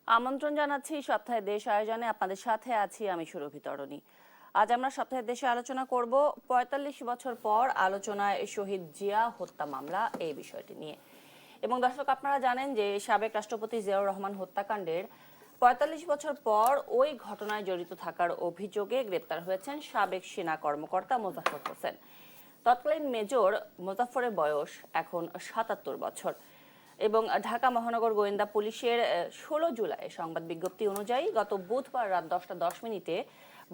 আমন্ত্রণ জানাচ্ছি সপ্তাহের দেশ আয়োজনে। আপনাদের সাথে আছি আমি সুরভি তরণী। আজ আমরা সপ্তাহের দেশে আলোচনা করব ৪৫ বছর পর আলোচনায় শহীদ জিয়া হত্যা মামলা এই বিষয়টি নিয়ে। এবং দর্শক, আপনারা জানেন যে সাবেক রাষ্ট্রপতি জিয়াউর রহমান হত্যাকাণ্ডের ৪৫ বছর পর ওই ঘটনায় জড়িত থাকার অভিযোগে গ্রেপ্তার হয়েছেন সাবেক সেনা কর্মকর্তা মোজাফফর হোসেন। তৎকালীন মেজর মোজাফফরের বয়স এখন ৭৭ বছর এবং ঢাকা মহানগর গোয়েন্দা পুলিশের ১৬ জুলাই সংবাদ বিজ্ঞপ্তি অনুযায়ী গত বুধবার রাত ১০টা ১০ মিনিটে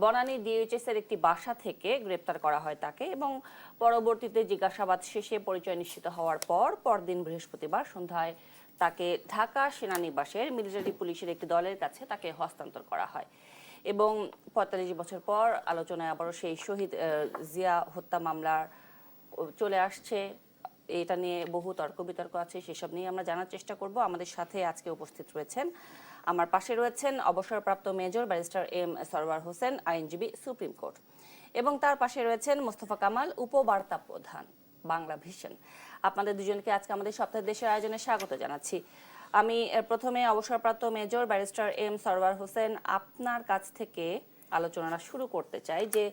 বনানী ডিএইচএস এর একটি বাসা থেকে গ্রেপ্তার করা হয় তাকে এবং পরবর্তীতে জিজ্ঞাসাবাদ শেষে পরিচয় নিশ্চিত হওয়ার পর পরদিন বৃহস্পতিবার সন্ধ্যায় তাকে ঢাকা সেনানিবাসের মিলিটারি পুলিশের একটি দলের কাছে তাকে হস্তান্তর করা হয়। এবং ৪৫ বছর পর আলোচনায় আবারও সেই শহীদ জিয়া হত্যা মামলার চলে আসছে। এটা নিয়ে বহু তর্ক বিতর্ক আছে, সেসব নিয়ে আমরা জানার চেষ্টা করব। আমাদের সাথে আজকে উপস্থিত রয়েছেন, আমার পাশে রয়েছেন অবসরপ্রাপ্ত major barrister M Sarwar Hossain, আইনজীবী, সুপ্রিম কোর্ট, এবং তার পাশে রয়েছেন মোস্তফা কামাল, উপবার্তা প্রধান, বাংলা ভিশন। আপনাদের দুজনকে আজকে আমাদের সপ্তাহের দেশের আয়োজনে স্বাগত জানাচ্ছি। আমি প্রথমে অবসরপ্রাপ্ত major barrister M Sarwar Hossain, আপনার কাছ থেকে আলোচনাটা শুরু করতে চাই যে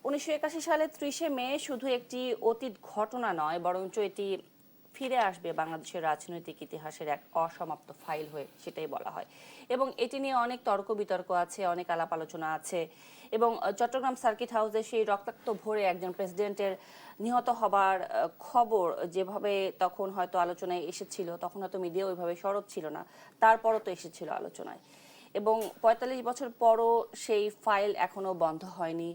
১৯৮১ সালের ৩০শে মে শুধু একটি অতীত ঘটনা নয়, বরঞ্চ এটি ফিরে আসবে বাংলাদেশের রাজনৈতিক ইতিহাসের এক অসমাপ্ত ফাইল হয়ে, সেটাই বলা হয়। এবং এটি নিয়ে অনেক তর্ক বিতর্ক আছে, অনেক আলাপ আলোচনা আছে। এবং চট্টগ্রাম সার্কিট হাউসে সেই রক্তাক্ত ভোরে একজন প্রেসিডেন্টের নিহত হবার খবর যেভাবে তখন হয়তো আলোচনায় এসেছিল, তখন হয়তো মিডিয়া ওইভাবে সরব ছিল না, তারপরও তো এসেছিল আলোচনায়। এবং ৪৫ বছর পরও সেই ফাইল এখনো বন্ধ হয়নি।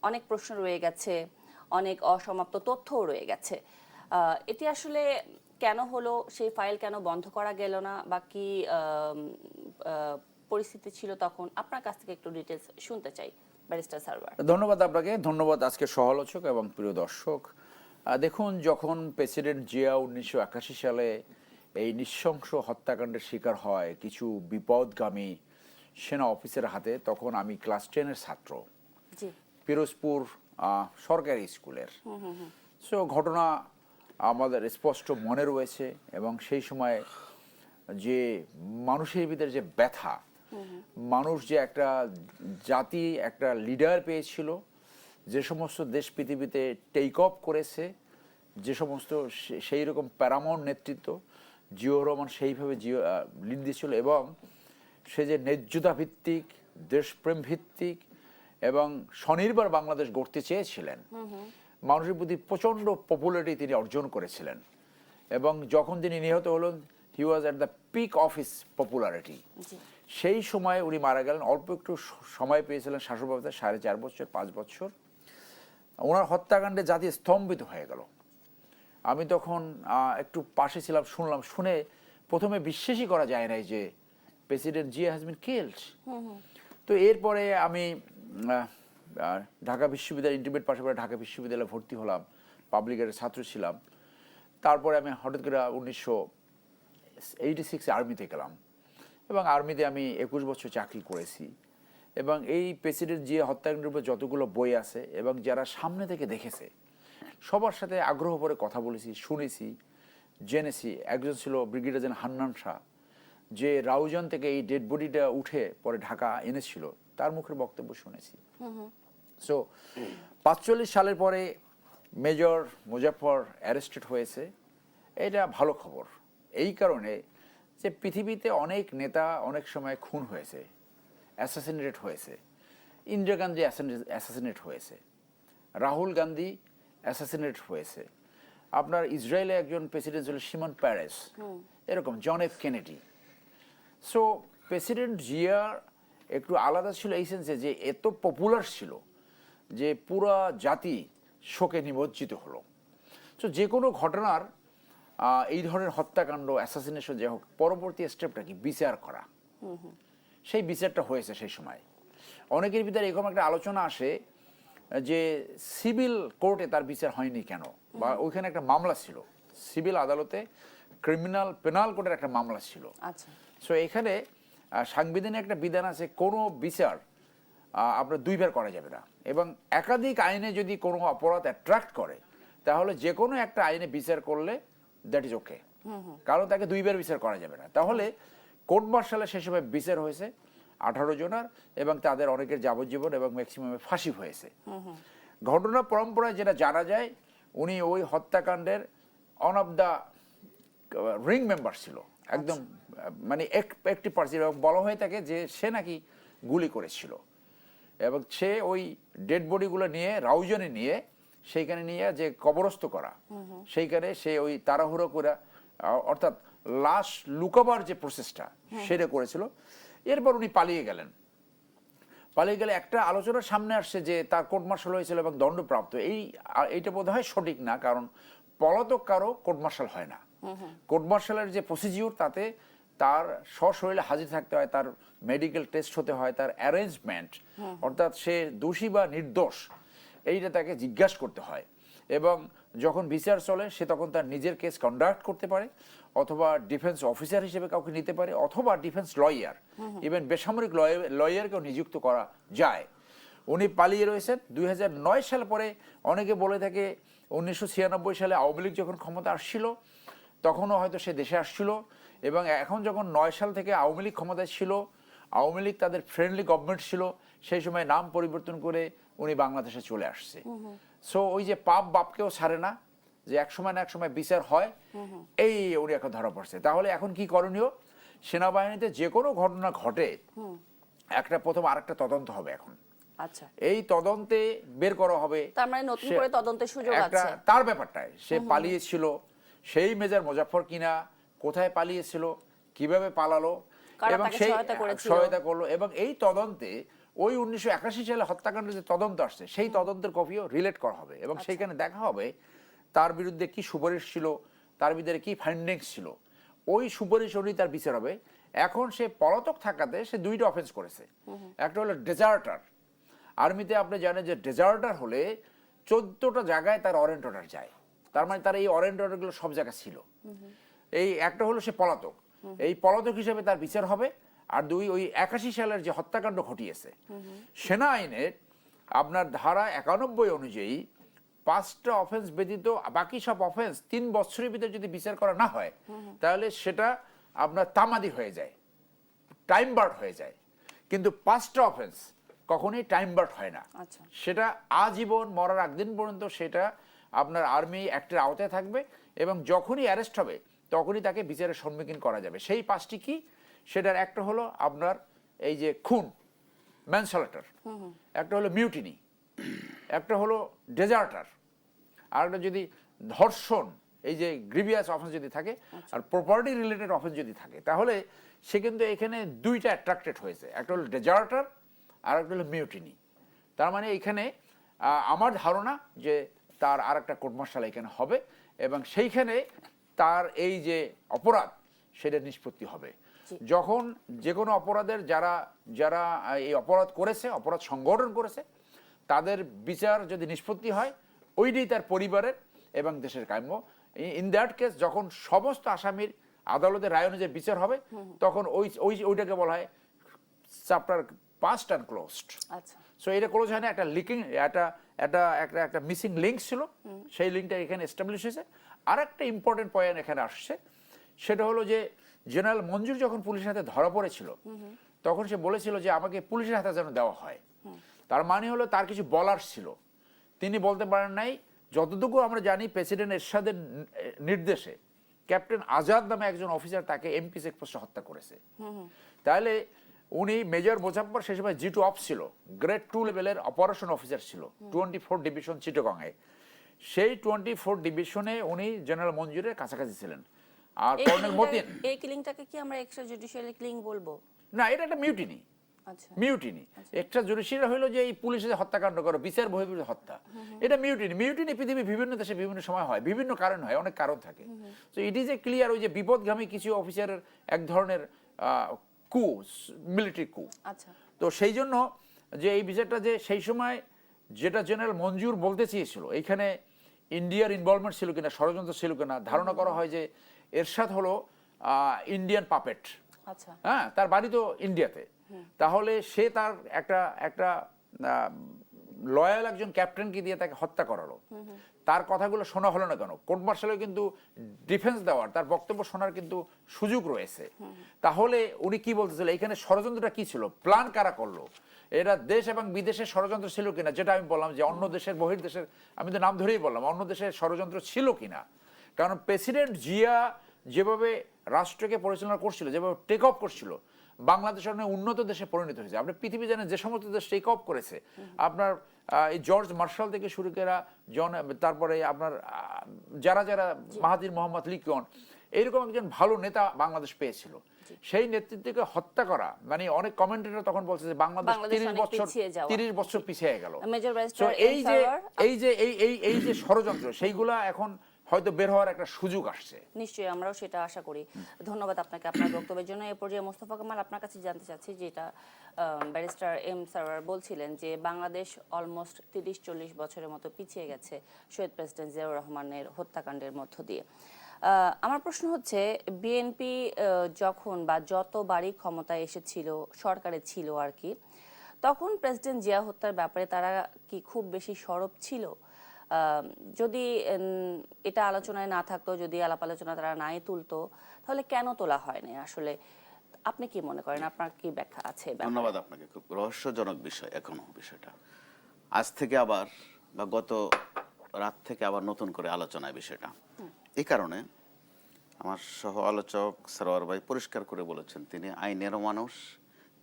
অনেক প্রশ্ন রয়ে গেছে, অনেক অসমাপ্ত তথ্যও রয়ে গেছে। এটি আসলে কেন হলো, সেই ফাইল কেন বন্ধ করা গেল না, বা কি পরিস্থিতি ছিল তখন, আপনার কাছ থেকে একটু ডিটেলস শুনতে চাই ব্যারিস্টার সারওয়ার। ধন্যবাদ আপনাকে, ধন্যবাদ আজকে সহালোচক এবং প্রিয় দর্শক। দেখুন, যখন প্রেসিডেন্ট জিয়া ১৯৮১ সালে এই নৃশংস হত্যাকাণ্ডের শিকার হয় কিছু বিপদগামী সেনা অফিসের হাতে, তখন আমি ক্লাস 10-এর ছাত্র, পিরোজপুর সরকারি স্কুলের। সো ঘটনা আমাদের স্পষ্ট মনে রয়েছে এবং সেই সময় যে মানুষের ভিতরে যে ব্যথা, মানুষ যে একটা জাতি একটা লিডার পেয়েছিল, যে সমস্ত দেশ পৃথিবীতে টেক অফ করেছে, যে সমস্ত সেই রকম প্যারামাউন্ট নেতৃত্ব জিয়াউর রহমান সেইভাবে লিড দিয়েছিল, এবং সে যে ন্যায্যতা ভিত্তিক, দেশপ্রেম ভিত্তিক এবং স্বনির্ভর বাংলাদেশ গড়তে চেয়েছিলেন, মানুষের প্রতি প্রচণ্ড পপুলারিটি তিনি অর্জন করেছিলেন। এবং যখন তিনি নিহত হলেন, he was at the peak of his popularity. সেই সময় উনি মারা গেলেন, অল্প একটু সময় পেয়েছিলেন শাসক ব্যবস্থা, 4.5 বছর 5 বছর। ওনার হত্যাকাণ্ডে জাতি স্তম্ভিত হয়ে গেল। আমি তখন একটু পাশে ছিলাম, শুনে প্রথমে বিশ্বাসই করা যায় নাই যে president Zia has been killed. তো এরপরে আমি ঢাকা বিশ্ববিদ্যালয় ইন্টারমিডিয়েট পাশে পরে ঢাকা বিশ্ববিদ্যালয়ে ভর্তি হলাম, পাবলিকের ছাত্র ছিলাম। তারপরে আমি হঠাৎ করে 1986 আর্মিতে গেলাম এবং আর্মিতে আমি 21 বছর চাকরি করেছি। এবং এই প্রেসিডেন্ট জিয়া হত্যাকাণ্ডের উপর যতগুলো বই আছে এবং যারা সামনে থেকে দেখেছে, সবার সাথে আগ্রহ করে কথা বলেছি, শুনেছি, জেনেছি। একজন ছিল ব্রিগেডিয়ার জেনারেল হান্নান শাহ, যে রাউজান থেকে এই ডেড বডিটা উঠে পরে ঢাকা এনেছিল, তার মুখের বক্তব্য শুনেছি। সো ৪৫ সালের পরে মেজর মুজাফফর অ্যারেস্টেড হয়েছে, এটা ভালো খবর। এই কারণে যে পৃথিবীতে অনেক নেতা অনেক সময় খুন হয়েছে, অ্যাসাসিনেটেড হয়েছে। ইন্দিরা গান্ধী অ্যাসাসিনেট হয়েছে, রাহুল গান্ধী অ্যাসাসিনেট হয়েছে, আপনার ইসরায়েলে একজন প্রেসিডেন্ট ছিল শিমন প্যারেস, এরকম John F Kennedy. So president জিয়ার একটু আলাদা ছিল এই সেন্সে যে এত পপুলার ছিল যে পুরা জাতি শোকে নিমজ্জিত হলো। সো যে কোনো ঘটনার এই ধরনের হত্যাকাণ্ড, অ্যাসাসিনেশন, যে হোক, পরবর্তী স্টেপটা কি বিচার করা, সেই বিচারটা হয়েছে সেই সময়। অনেকের ভিতরে এরকম একটা আলোচনা আসে যে সিভিল কোর্টে তার বিচার হয়নি কেন, বা ওইখানে একটা মামলা ছিল সিভিল আদালতে, ক্রিমিনাল পেনাল কোর্টের একটা মামলা ছিল। সো এখানে সাংবিধানিক একটা বিধান আছে, কোনো বিচার আপনার দুইবার করা যাবে না, এবং একাধিক আইনে যদি কোনো অপরাধ অ্যাট্রাক্ট করে তাহলে যে কোনো একটা আইনে বিচার করলে দ্যাট ইজ ওকে, কারণ তাকে দুইবার বিচার করা যাবে না। তাহলে কোর্ট মার্শালে সে সময় বিচার হয়েছে 18 জনের, এবং তাদের অনেকের যাবজ্জীবন এবং ম্যাক্সিমামে ফাঁসি হয়েছে। ঘটনা পরম্পরায় যেটা জানা যায়, উনি ওই হত্যাকাণ্ডের on of the ring member ছিল, একদম মানে একটি পার্সন, এবং বলা হয়ে থাকে যে সে নাকি গুলি করেছিল, এবং সে ওই ডেড বডিগুলো নিয়ে রাউজনে নিয়ে সেইখানে নিয়ে যে কবরস্থ করা, সেইখানে সে ওই তাড়াহুড়ো করে অর্থাৎ লাশ লুকাবার যে প্রসেসটা সেটা করেছিল। এরপর উনি পালিয়ে গেলেন। পালিয়ে গেলে একটা আলোচনার সামনে আসছে যে তার কোর্ট মার্শাল হয়েছিল এবং দণ্ডপ্রাপ্ত। এইটা বোধহয় সঠিক না, কারণ পলাতক কারো কোর্ট মার্শাল হয় না। কোর্ট মার্শালের যে প্রসিডিউর, তাতে তার সশরীরে হাজির থাকতে হয়, তার মেডিকেল টেস্ট হতে হয়, তার অ্যারেঞ্জমেন্ট, অর্থাৎ সে দোষী বা নির্দোষ এইটা তাকে জিজ্ঞাসা করতে হয়। এবং যখন বিচার চলে সে তখন তার নিজের কেস কন্ডাক্ট করতে পারে, অথবা ডিফেন্স অফিসার হিসেবে কাউকে নিতে পারে, অথবা ডিফেন্স লয়ার, ইভেন বেসামরিক লয়ারকেও নিযুক্ত করা যায়। উনি পালিয়ে রয়েছেন 2009 সাল পরে। অনেকে বলে থাকে 1996 সালে আওয়ামী লীগ যখন ক্ষমতা আসছিল তখনও হয়তো সে দেশে আসছিল, এবং এখন যখন 9 সাল থেকে আওয়ামী লীগ ক্ষমতায় ছিল, আওয়ামী লীগ তাদের ফ্রেন্ডলি গভর্নমেন্ট ছিল, সেই সময় নাম পরিবর্তন করে উনি বাংলাদেশে চলে আসছে। সো ওই যে পাপ বাপকেও ছাড়ে না, যে এক সময় না এক সময় বিচার হয়, এই উনি এখন ধরা পড়ছে। তাহলে এখন কি করণীয়? সেনাবাহিনীতে যে কোনো ঘটনা ঘটে একটা প্রথম আরেকটা তদন্ত হবে এখন। আচ্ছা, এই তদন্তে বের করা হবে তার মানে নতুন করে তদন্তের সুযোগ একটা আছে তার ব্যাপারটায়, সে পালিয়েছিল সেই মেজর মুজাফফর কিনা, কোথায় পালিয়েছিল, কিভাবে পালালো, কারা এবং তাকে সেই সহায়তা করলো। এবং এই তদন্তে ওই 1981 সালে হত্যাকাণ্ডের যে তদন্ত আসছে সেই তদন্তের কপিও রিলেট করা হবে, এবং সেইখানে দেখা হবে তার বিরুদ্ধে কি সুপারিশ ছিল, তার ভিতরে কি ফাইন্ডিংস ছিল, ওই সুপারিশ অনুযায়ী তার বিচার হবে। এখন সে পলাতক থাকাতে সে দুইটা অফেন্স করেছে। একটা হলো ডেজার্টার। আর্মিতে আপনি জানেন যে ডেজার্টার হলে 14টা জায়গায় তার ওয়ারেন্ট অর্ডার যায়, তার মানে তার এই ওয়ারেন্ট অর্ডারগুলো সব জায়গায় ছিল। এই একটা হলো সে পলাতক, এই পলাতক হিসেবে তার বিচার হবে। আর দুই, ওই 81 সালের যে হত্যাকাণ্ড ঘটিয়েছে, সেনা আইনের আপনার ধারা 91 অনুযায়ী 5টা অফেন্স ব্যতীত বাকি সব অফেন্স 3 বছরের ভিতরে যদি বিচার করা না হয়, তাহলে সেটা আপনার তামাদি হয়ে যায়, টাইম বার্ড হয়ে যায়। কিন্তু 5টা অফেন্স কখনোই টাইম বার্ড হয় না। সেটা আজীবন মরার একদিন পর্যন্ত সেটা আপনার আর্মি অ্যাক্টের আওতায় থাকবে, এবং যখনই অ্যারেস্ট হবে তখনই তাকে বিচারের সম্মুখীন করা যাবে। সেই 5টি কি? সেটার একটা হলো আপনার এই যে খুন, ম্যানস্লাটার, একটা হলো মিউটিনি, একটা হলো ডেজার্টার, আর একটা যদি ধর্ষণ, এই যে গ্রিভিয়াস অফেন্স যদি থাকে, আর প্রপার্টি রিলেটেড অফেন্স যদি থাকে, তাহলে সে কিন্তু এখানে দুইটা অ্যাট্রাক্টেড হয়েছে, একটা হলো ডেজার্টার আর একটা হলো মিউটিনি। তার মানে এখানে আমার ধারণা যে তার আর একটা কোর্ট মার্শাল এখানে হবে, এবং সেইখানে তার এই যে অপরাধ সেটা নিষ্পত্তি হবে। যখন যে কোনো অপরাধের যারা যারা এই অপরাধ করেছে, অপরাধ সংগঠন করেছে, তাদের বিচার যদি নিষ্পত্তি হয়, ওইটাই তার পরিবারের এবং দেশের কাম্য। ইন দ্যাট কেস যখন সমস্ত আসামির আদালতের রায় অনুযায়ী বিচার হবে, তখন ওইটাকে বলা হয় chapter past and closed. So এটা ক্লোজ হয় না, একটা লিকিং, একটা মিসিং লিঙ্ক ছিল, সেই লিঙ্কটা এখানে এস্টাবলিশ হয়েছে। আর একটা ইম্পর্টেন্ট পয়েন্ট এখানে আসছে, সেটা হলো যে জেনারেল মঞ্জুর যখন পুলিশের হাতে ধরা পড়েছিল, তখন সে বলেছিল যে আমাকে পুলিশের হাতে যেন দেওয়া হয়। তার মানে হলো তার কিছু বলার ছিল, তিনি বলতে পারেন নাই। যতটুকু আমরা জানি, প্রেসিডেন্ট এরশাদের নির্দেশে ক্যাপ্টেন আজাদ নামে একজন অফিসার তাকে এমপি চেকপোস্টে হত্যা করেছে। তাহলে উনি মেজর মুজাফফর সে সময় G2 অফ ছিল, গ্রেড 2 লেভেলের অপারেশন অফিসার ছিল 24 ডিভিশন চিটাগংয়ে। সেই 24 ডিভিশনে উনি জেনারেল মঞ্জুরের কাছাকাছি ছিলেন। আর কর্নেল মতিন, এই কিলিংটাকে কি আমরা এক্সট্রা জুডিশিয়াল কিলিং বলবো? না, এটা একটা মিউটিনি। মিউটিনি এক্সট্রা জুডিশিয়াল হলো যে এই পুলিশের হত্যাকাণ্ড করো, বিচার বহির্ভূত হত্যা, এটা মিউটিনি। মিউটিনি পৃথিবীর বিভিন্ন দেশে বিভিন্ন সময় হয়, বিভিন্ন কারণ হয়, অনেক কারণ থাকে। তো ইট ইজ এ ক্লিয়ার, ওই যে বিপদগামী কিছু অফিসারের এক ধরনের কু, মিলিটারি কু। তো সেই জন্য যে এই বিষয়টা যে সেই সময় যেটা জেনারেল মঞ্জুর বলতে চেয়েছিল, এইখানে ইন্ডিয়ার ইনভলভমেন্ট ছিল কিনা, ষড়যন্ত্র ছিল কিনা, ধারণা করা হয় যে এরশাদ হলো ইন্ডিয়ান পাপেট। হ্যাঁ, তার বাড়ি তো ইন্ডিয়াতে। তাহলে সে তার একটা লয়াল একজন ক্যাপ্টেনকে দিয়ে তাকে হত্যা করালো, তার কথাগুলো শোনা হলো না কেন? কোর্ট মার্শালে কিন্তু ডিফেন্স দেওয়ার, তার বক্তব্য শোনার কিন্তু সুযোগ রয়েছে। তাহলে উনি কি বলতেছিল, এখানে ষড়যন্ত্রটা কি ছিল, প্ল্যান কারা করলো, এরা দেশ এবং বিদেশের ষড়যন্ত্র ছিল কিনা, যেটা আমি বললাম যে অন্য দেশের বহির্দেশের, আমি তো নাম ধরেই বললাম, অন্য দেশের ষড়যন্ত্র ছিল কিনা। কারণ প্রেসিডেন্ট জিয়া যেভাবে রাষ্ট্রকে পরিচালনা করছিল, যেভাবে টেক অফ করছিল, বাংলাদেশ অনেক উন্নত দেশে পরিণত হয়েছে। আপনি পৃথিবী জানেন যে সমস্ত দেশ টেক অফ করেছে, আপনার এই জর্জ মার্শাল থেকে শুরু করে তারপরে আপনার যারা যারা মাহাথির মোহাম্মদ লিখন, এইরকম একজন ভালো নেতা বাংলাদেশ পেয়েছিল। সেই নেতৃত্বকে হত্যা করা, মানে অনেক কমেন্টেটর তখন বলছে যে বাংলাদেশ 30 বছর পিছিয়ে গেল। এই যে ষড়যন্ত্র, সেইগুলা এখন হয়তো বের হওয়ার একটা সুযোগ আসছে। নিশ্চয়ই, আমরাও সেটা আশা করি। ধন্যবাদ আপনাকে আপনার বক্তব্যের জন্য। এ পর্যায়ে মোস্তফা কামাল, আপনার কাছে জানতে চাচ্ছি, যেটা ব্যারিস্টার এম সারোয়ার বলছিলেন যে বাংলাদেশ অলমোস্ট 30-40 বছরের মতো পিছিয়ে গেছে শহীদ প্রেসিডেন্ট জিয়াউর রহমানের হত্যাকাণ্ডের মধ্য দিয়ে। আমার প্রশ্ন হচ্ছে, বিএনপি যখন বা যতবারই ক্ষমতায় এসেছিল, সরকারে ছিল আর কি, তখন প্রেসিডেন্ট জিয়া হত্যার ব্যাপারে তারা কি খুব বেশি সরব ছিল? যদি এটা আলোচনায় না থাকতো, যদি আলাপ আলোচনা তারা নাই তুলতো, তাহলে কেন তোলা হয়নি আসলে? আপনি কি মনে করেন, আপনার কি ব্যাখ্যা আছে? ধন্যবাদ আপনাকে। খুব রহস্যজনক বিষয় এখনো বিষয়টা। আজ থেকে আবার বা গত রাত থেকে আবার নতুন করে আলোচনায় বিষয়টা। এই কারণে আমার সহ আলোচক সরোয়ার ভাই পরিষ্কার করে বলেছেন, তিনি আইনেরও মানুষ,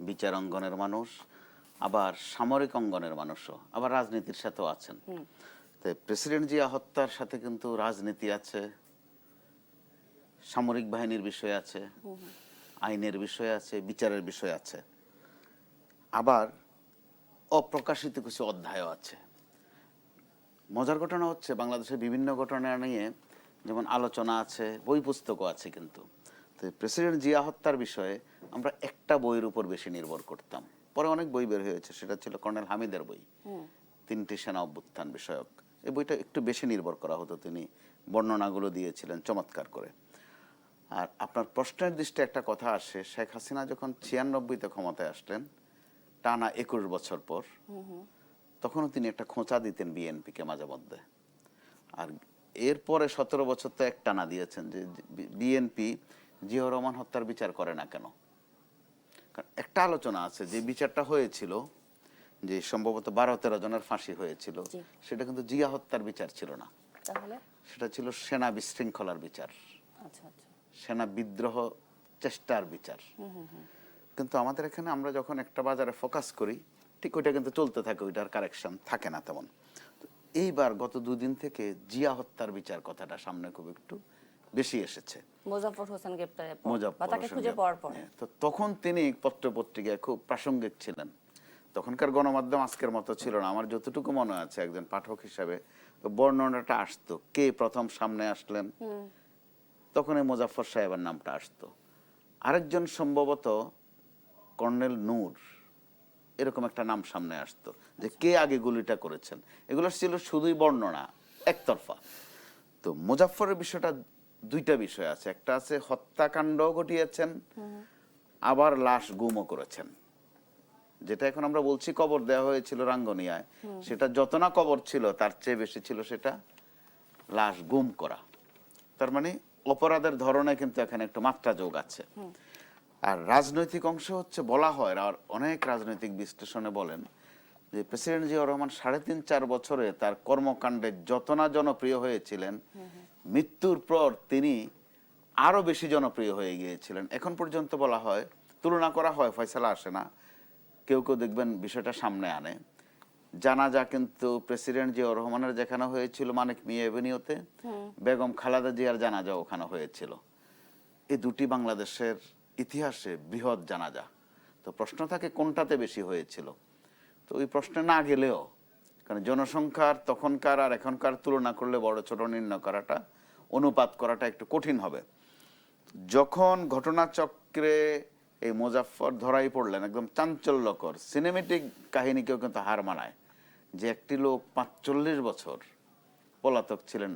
বিচার অঙ্গনের মানুষ, আবার সামরিক অঙ্গনের মানুষও, আবার রাজনীতির সাথেও আছেন। তাই প্রেসিডেন্ট জিয়া হত্যার সাথে কিন্তু রাজনীতি আছে, সামরিক বাহিনীর বিষয় আছে, আইনের বিষয় আছে, বিচারের বিষয় আছে, আবার অপ্রকাশিত কিছু অধ্যায়ও আছে। মজার ঘটনা হচ্ছে, বাংলাদেশের বিভিন্ন ঘটনা নিয়ে যেমন আলোচনা আছে, বই পুস্তকও আছে, কিন্তু তো প্রেসিডেন্ট জিয়া হত্যার বিষয়ে আমরা একটা বইয়ের উপর বেশি নির্ভর করতাম। পরে অনেক বই বের হয়েছে, সেটা ছিল কর্নেল হামিদের বই, 3টি সেনা অভ্যুত্থান বিষয়ক। এই বইটা একটু বেশি নির্ভর করা হতো, তিনি বর্ণনাগুলো দিয়েছিলেন চমৎকার করে। আর আপনার প্রশ্নের দৃষ্টি একটা কথা আসে, শেখ হাসিনা যখন 96-তে ক্ষমতায় আসলেন, টানা 21 বছর পর, তখনও তিনি একটা খোঁচা দিতেন বিএনপিকে মাঝে মধ্যে। আর এরপরে 17 বছর তো এক টানা দিয়েছেন যে বিএনপি জিয়াউর রহমান হত্যার বিচার করে না কেন। কারণ একটা আলোচনা আছে যে বিচারটা হয়েছিল, যে সম্ভবত 12-13 জনের ফাঁসি হয়েছিল, সেটা কিন্তু জিয়া হত্যার বিচার ছিল না, সেটা ছিল সেনা বিশৃঙ্খলার বিচার, সেনা বিদ্রোহ চেষ্টার বিচার। কিন্তু আমাদের এখানে আমরা যখন একটা বাজারে ফোকাস করি, ঠিক ওইটা কিন্তু চলতে থাকে, ওইটার কারেকশন থাকে না তেমন। এইবার গত 2 দিন থেকে জিয়া হত্যার বিচার কথাটা সামনে খুব একটু বেশি এসেছে। মোজাফফর হোসেন গ্রেপ্তারের পর বা তাকে খুঁজে পাওয়ার পর, তো তখন তিনি পত্রপত্রিকায় খুব প্রাসঙ্গিক ছিলেন। তখনকার গণমাধ্যম আজকের মতো ছিল না। আমার যতটুকু মনে আছে, একজন পাঠক হিসাবে বর্ণনাটা আসতো, কে প্রথম সামনে আসলেন, তখন এই মোজাফফর সাহেবের নামটা আসতো। আরেকজন সম্ভবত কর্নেল নূর, এরকম একটা নাম সামনে আসতো, যে কে আগে গুলিটা করেছেন। এগুলো ছিল শুধুই বর্ণনা, একতরফা। তো মোজাফফরের বিষয়টা 2টা বিষয় আছে, একটা আছে হত্যাকাণ্ড ঘটিয়েছেন, আবার লাশ গুমও করেছেন। যেটা এখন আমরা বলছি কবর দেওয়া হয়েছিল রাঙ্গুনিয়ায়, সেটা যত না কবর ছিল তার চেয়ে বেশি ছিল সেটা লাশ গুম করা। তার মানে অপরাধের ধরনে কিন্তু এখানে একটু মাত্রা যোগ আছে। আর রাজনৈতিক অংশ হচ্ছে, বলা হয়, আর অনেক রাজনৈতিক বিশ্লেষণে বলেন যে প্রেসিডেন্ট জিয়াউর রহমান 3.5-4 বছরে তার কর্মকাণ্ডে যত না জনপ্রিয় হয়েছিলেন, মৃত্যুর পর তিনি আরো বেশি জনপ্রিয় হয়ে গিয়েছিলেন। এখন পর্যন্ত বলা হয়, তুলনা করা হয়, ফয়সালা আসে না, কেউ কেউ দেখবেন বিষয়টা সামনে আনে, জানাজা কিন্তু প্রেসিডেন্ট জিয়াউর রহমানের যেখানে হয়েছিল মানিক মিয়া এভিনিউতে, বেগম খালেদা জিয়ার জানাজা ওখানে হয়েছিল। এই 2টি বাংলাদেশের ইতিহাসে বৃহৎ জানাজা। তো প্রশ্ন থাকে কোনটাতে বেশি হয়েছিল। তো ওই প্রশ্নে না গেলেও, কারণ জনসংখ্যার তখনকার আর এখনকার তুলনা করলে বড় ছোট নির্ণয় করাটা, অনুপাত করাটা একটু কঠিন হবে। যখন ঘটনাচক্রে এই মোজাফফর ধরাই পড়লেন, একদম চাঞ্চল্যকর সিনেমেটিক কাহিনীকেও কিন্তু হার মানায়, যে একটি লোক 45 বছর পলাতক ছিলেন।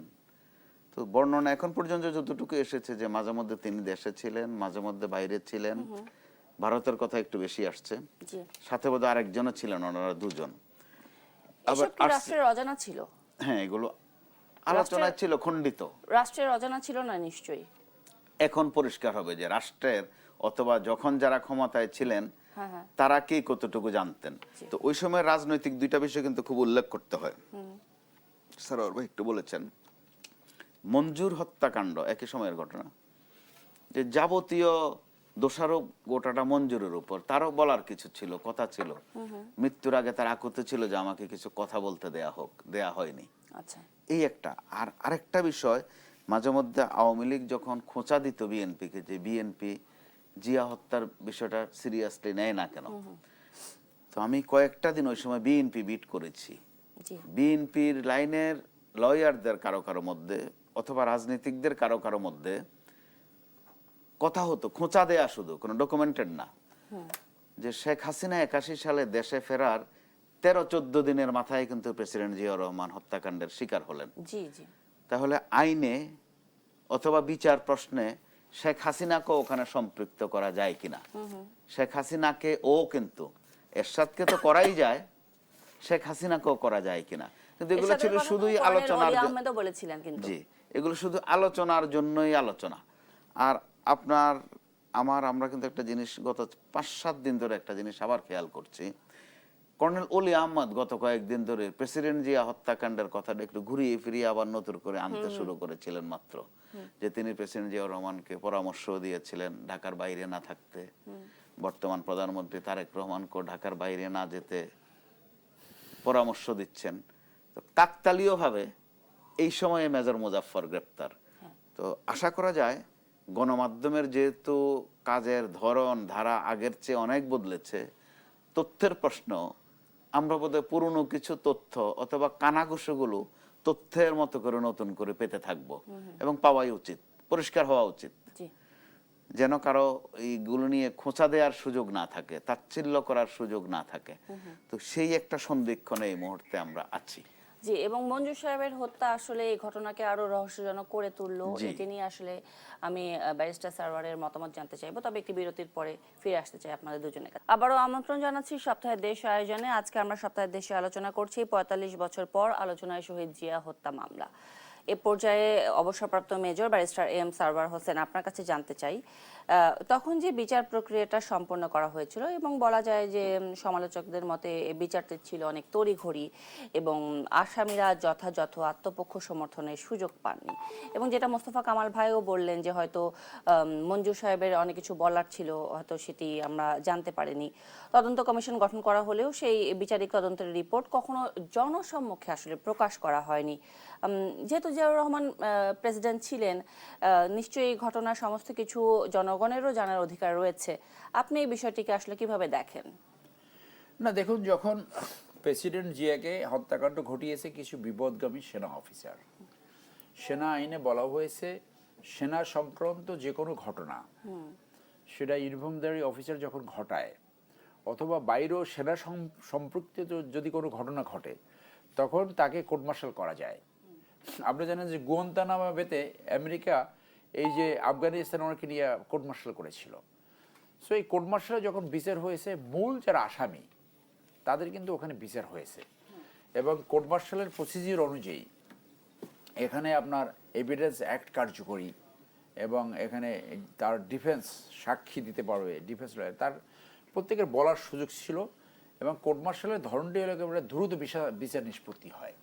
তো বর্ণনা এখন পর্যন্ত যতটুকু এসেছে যে মাঝে মধ্যে তিনি দেশে ছিলেন, মাঝে মধ্যে বাইরে ছিলেন, ভারতের কথা একটু বেশি আসছে, সাথে বোধহয় আরেকজনও ছিলেন, ওনারা 2 জন। এসব কি আসছে- রাষ্ট্রের অজানা ছিল? হ্যাঁ, এগুলো আলোচনায় ছিল, খণ্ডিত। রাষ্ট্রের অজানা ছিল না নিশ্চয়ই। এখন পরিষ্কার হবে যে রাষ্ট্রের অথবা যখন যারা ক্ষমতায় ছিলেন হ্যাঁ হ্যাঁ তারা কে কতটুকু জানতেন। জি। তো ওই সময় রাজনৈতিক দুইটা বিষয় কিন্তু খুব উল্লেখ করতে হয়। স্যার ভাই একটু বলেছেন মঞ্জুর হত্যাকাণ্ড একই সময়ের ঘটনা, যে যাবতীয় দোষারোপ গোটাটা মঞ্জুরের উপর, তারও বলার কিছু ছিল, কথা ছিল। মৃত্যুর আগে তার আকুতি ছিল যে আমাকে কিছু কথা বলতে দেয়া হয়নি। আচ্ছা এই একটা। আর আরেকটা বিষয়, মাঝে মধ্যে আওয়ামী লীগ যখন খোঁচা দিত বিএনপিকে যে বিএনপি জিয়া হত্যার বিষয়টা সিরিয়াসলি নেয় না কেন, তো আমি কয়েকটা দিন ওই সময় বিএনপি বিট করেছি। জি বিএনপির লাইনের লয়ারদের কারো কারো মধ্যে অথবা রাজনীতিকদের কারো কারো মধ্যে কথা হতো, খোঁচা দেয়া, শুধু কোনো ডকুমেন্টেড না, যে শেখ হাসিনা 81 সালে দেশে ফেরার 13-14 দিনের মাথায় কিন্তু প্রেসিডেন্ট জিয়াউর রহমান হত্যাকাণ্ডের শিকার হলেন। জি জি তাহলে আইনে অথবা বিচার প্রশ্নে শেখ হাসিনাকে ওখানে সম্পৃক্ত করা যায় কিনা। শেখ হাসিনাকে কিন্তু এরশাদকে তো করাই যায়, শেখ হাসিনাকেও করা যায় কিনা। কিন্তু এগুলো ছিল শুধুই আলোচনার জন্য। আহমেদও বলেছিলেন কিন্তু। জি, এগুলো শুধু আলোচনার জন্যই আলোচনা। আর আমরা কিন্তু একটা জিনিস গত 5-7 দিন ধরে একটা জিনিস আবার খেয়াল করছি। কর্নেল অলি আহমদ গত কয়েকদিন ধরে প্রেসিডেন্ট জিয়া হত্যাকাণ্ডের কথাটা একটু ঘুরিয়ে ফিরিয়ে আবার নতুন করে আনতে শুরু করেছিলেন মাত্র, যে তিনি প্রেসিডেন্ট জিয়াউর রহমানকে পরামর্শ দিয়েছিলেন ঢাকার বাইরে না থাকতে, বর্তমান প্রধানমন্ত্রী তারেক রহমানকে ঢাকার বাইরে না যেতে পরামর্শ দিচ্ছেন। তো কাকতালীয়ভাবে এই সময়ে মেজর মুজাফফর গ্রেপ্তার। তো আশা করা যায় গণমাধ্যমের যেহেতু কাজের ধরন ধারা আগের চেয়ে অনেক বদলেছে, তথ্যের প্রশ্ন আমরা বোধহয় পুরনো কিছু তথ্য অথবা কানাঘুষোগুলো তথ্যের মতো করে নতুন করে পেতে থাকবো, এবং পাওয়াই উচিত, পরিষ্কার হওয়া উচিত, জি যেন কারো এইগুলো নিয়ে খোঁচা দেওয়ার সুযোগ না থাকে, তাচ্ছিল্য করার সুযোগ না থাকে। তো সেই একটা সন্দিক্ষণে এই মুহূর্তে আমরা আছি। জি এবং মঞ্জু সাহেবের হত্যা আসলে এই ঘটনাকে আরো রহস্যজনক করে তুললো। জি। এটি নিয়ে আসলে আমি ব্যারিস্টার সারওয়ারের মতামত জানতে চাইবো, তবে একটি বিরতির পরে ফিরে আসতে চাই আপনাদের দুজনের কাছে। আবারও আমন্ত্রণ জানাচ্ছি সপ্তাহের দেশ আয়োজনে। আজকে আমরা সপ্তাহের দেশে আলোচনা করছি 45 বছর পর আলোচনায় শহীদ জিয়া হত্যা মামলা। এ পর্যায়ে অবসরপ্রাপ্ত major barrister M Sarwar Hossain, আপনার কাছে জানতে চাই তখন যে বিচার প্রক্রিয়াটা সম্পন্ন করা হয়েছিল, এবং বলা যায় যে সমালোচকদের মতে বিচারটি ছিল অনেক তড়িঘড়ি এবং আসামিরা যথাযথ আত্মপক্ষ সমর্থনের সুযোগ পাননি, এবং যেটা মোস্তফা কামাল ভাইও বললেন যে হয়তো মঞ্জু সাহেবের অনেক কিছু বলার ছিল, হয়তো সেটি আমরা জানতে পারিনি। তদন্ত কমিশন গঠন করা হলেও সেই বিচারিক তদন্তের রিপোর্ট কখনো জনসম্মুখে আসলে প্রকাশ করা হয়নি। যেহেতু জিয়াউর রহমান প্রেসিডেন্ট ছিলেন, নিশ্চয়ই এই ঘটনার সমস্ত কিছু জনগণেরও জানার অধিকার রয়েছে। আপনি এই বিষয়টিকে আসলে কিভাবে দেখেন? না, দেখুন, যখন প্রেসিডেন্ট জিয়াকে হত্যাকাণ্ড ঘটিয়েছে কিছু বিপদগামী সেনা অফিসার, সেনা আইনে বলা হয়েছে সেনা সংক্রান্ত যে কোনো ঘটনা, সেটা ইউনিফর্মধারী অফিসার যখন ঘটায় অথবা বাইরেও সেনা সম্পৃক্ত যদি কোনো ঘটনা ঘটে, তখন তাকে কোর্ট মার্শাল করা যায়। আপনি জানেন যে গুয়ান্তানামো বেতে আমেরিকা এই যে আফগানিস্তান ওনাকে নিয়ে কোর্ট মার্শাল করেছিল। সো এই কোর্ট মার্শালে যখন বিচার হয়েছে, মূল যারা আসামি তাদের কিন্তু ওখানে বিচার হয়েছে, এবং কোর্ট মার্শালের প্রসিজিওর অনুযায়ী এখানে আপনার এভিডেন্স অ্যাক্ট কার্যকরী, এবং এখানে তার ডিফেন্স সাক্ষী দিতে পারবে, ডিফেন্স লয়ার, তার প্রত্যেকের বলার সুযোগ ছিল, এবং কোর্ট মার্শালের ধরনটি হলো একেবারে দ্রুত বিচার নিষ্পত্তি হয়।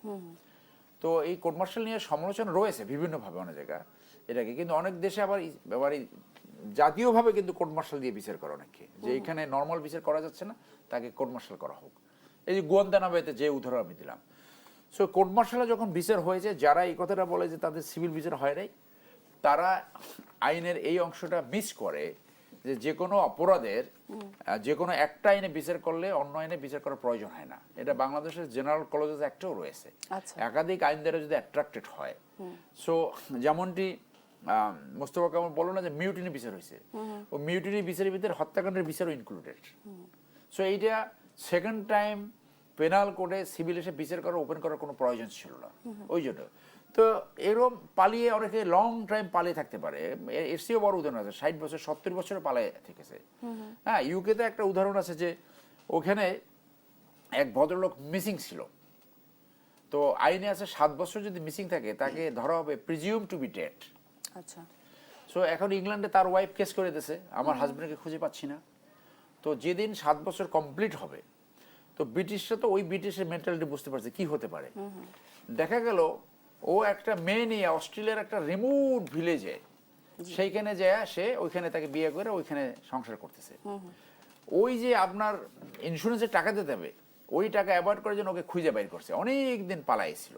তো এই কোর্ট মার্শাল নিয়ে সমালোচনা রয়েছে বিভিন্নভাবে অনেক জায়গায় এটাকে, কিন্তু অনেক দেশে আবার জাতীয়ভাবে কিন্তু কোর্ট মার্শাল দিয়ে বিচার করে অনেকে, যে এখানে নর্মাল বিচার করা যাচ্ছে না, তাকে কোর্ট মার্শাল করা হোক। এই যে গুয়ান্তানামোতে যে উদাহরণ আমি দিলাম, সো কোর্ট মার্শালে যখন বিচার হয়েছে, যারা এই কথাটা বলে যে তাদের সিভিল বিচার হয় নাই, তারা আইনের এই অংশটা মিস করে, যে কোনো অপরাধের যে কোনো একটা আইনে বিচার করলে অন্য আইনে বিচার করার প্রয়োজন হয় না। এটা বাংলাদেশের জেনারেল কলেজেস অ্যাক্টেও রয়েছে। একাধিক আইন দ্বারা যদি অ্যাট্রাক্টেড হয়, সো যেমনটি মোস্তফা কামাল বলল না যে মিউটিনি বিচার হয়েছে, ও মিউটিনি বিচারের ভিতরে হত্যাকাণ্ডের বিচারও ইনক্লুডেড। সো এইটা সেকেন্ড টাইম পেনাল কোডে সিভিল এসে বিচার করা, ওপেন করার কোনো প্রয়োজন ছিল না ওই জন্য। তো এরকম পালিয়ে অনেকে লং টাইম পালিয়ে থাকতে পারে, এর চেয়েও বড় উদাহরণ আছে, 60 বছর 70 বছরে পালিয়ে থেকেছে। হ্যাঁ, ইউকেতে একটা উদাহরণ আছে যে ওখানে এক ভদ্রলোক মিসিং ছিল, তো আইনে আছে 7 বছর যদি মিসিং থাকে তাকে ধরা হবে প্রিজিউম টু বি ডেড। আচ্ছা। সো এখন ইংল্যান্ডে তার ওয়াইফ কেস করে দিয়েছে, আমার হাজবেন্ডকে খুঁজে পাচ্ছি না। তো যেদিন 7 বছর কমপ্লিট হবে, তো ব্রিটিশরা তো ওই ব্রিটিশের মেন্টালিটি বুঝতে পারছে কি হতে পারে। দেখা গেল ও একটা মেয়ে নিয়ে অস্ট্রেলিয়ার একটা রিমোট ভিলেজে, সেইখানে যায় সে ওইখানে তাকে বিয়ে করে ওইখানে সংসার করতেছে। ওই যে আপনার ইন্স্যুরেন্সের টাকা দিতে হবে, ওই টাকা অ্যাভয়েড করার জন্য ওকে খুঁজে বাইর করছে, অনেক দিন পালাইছিল।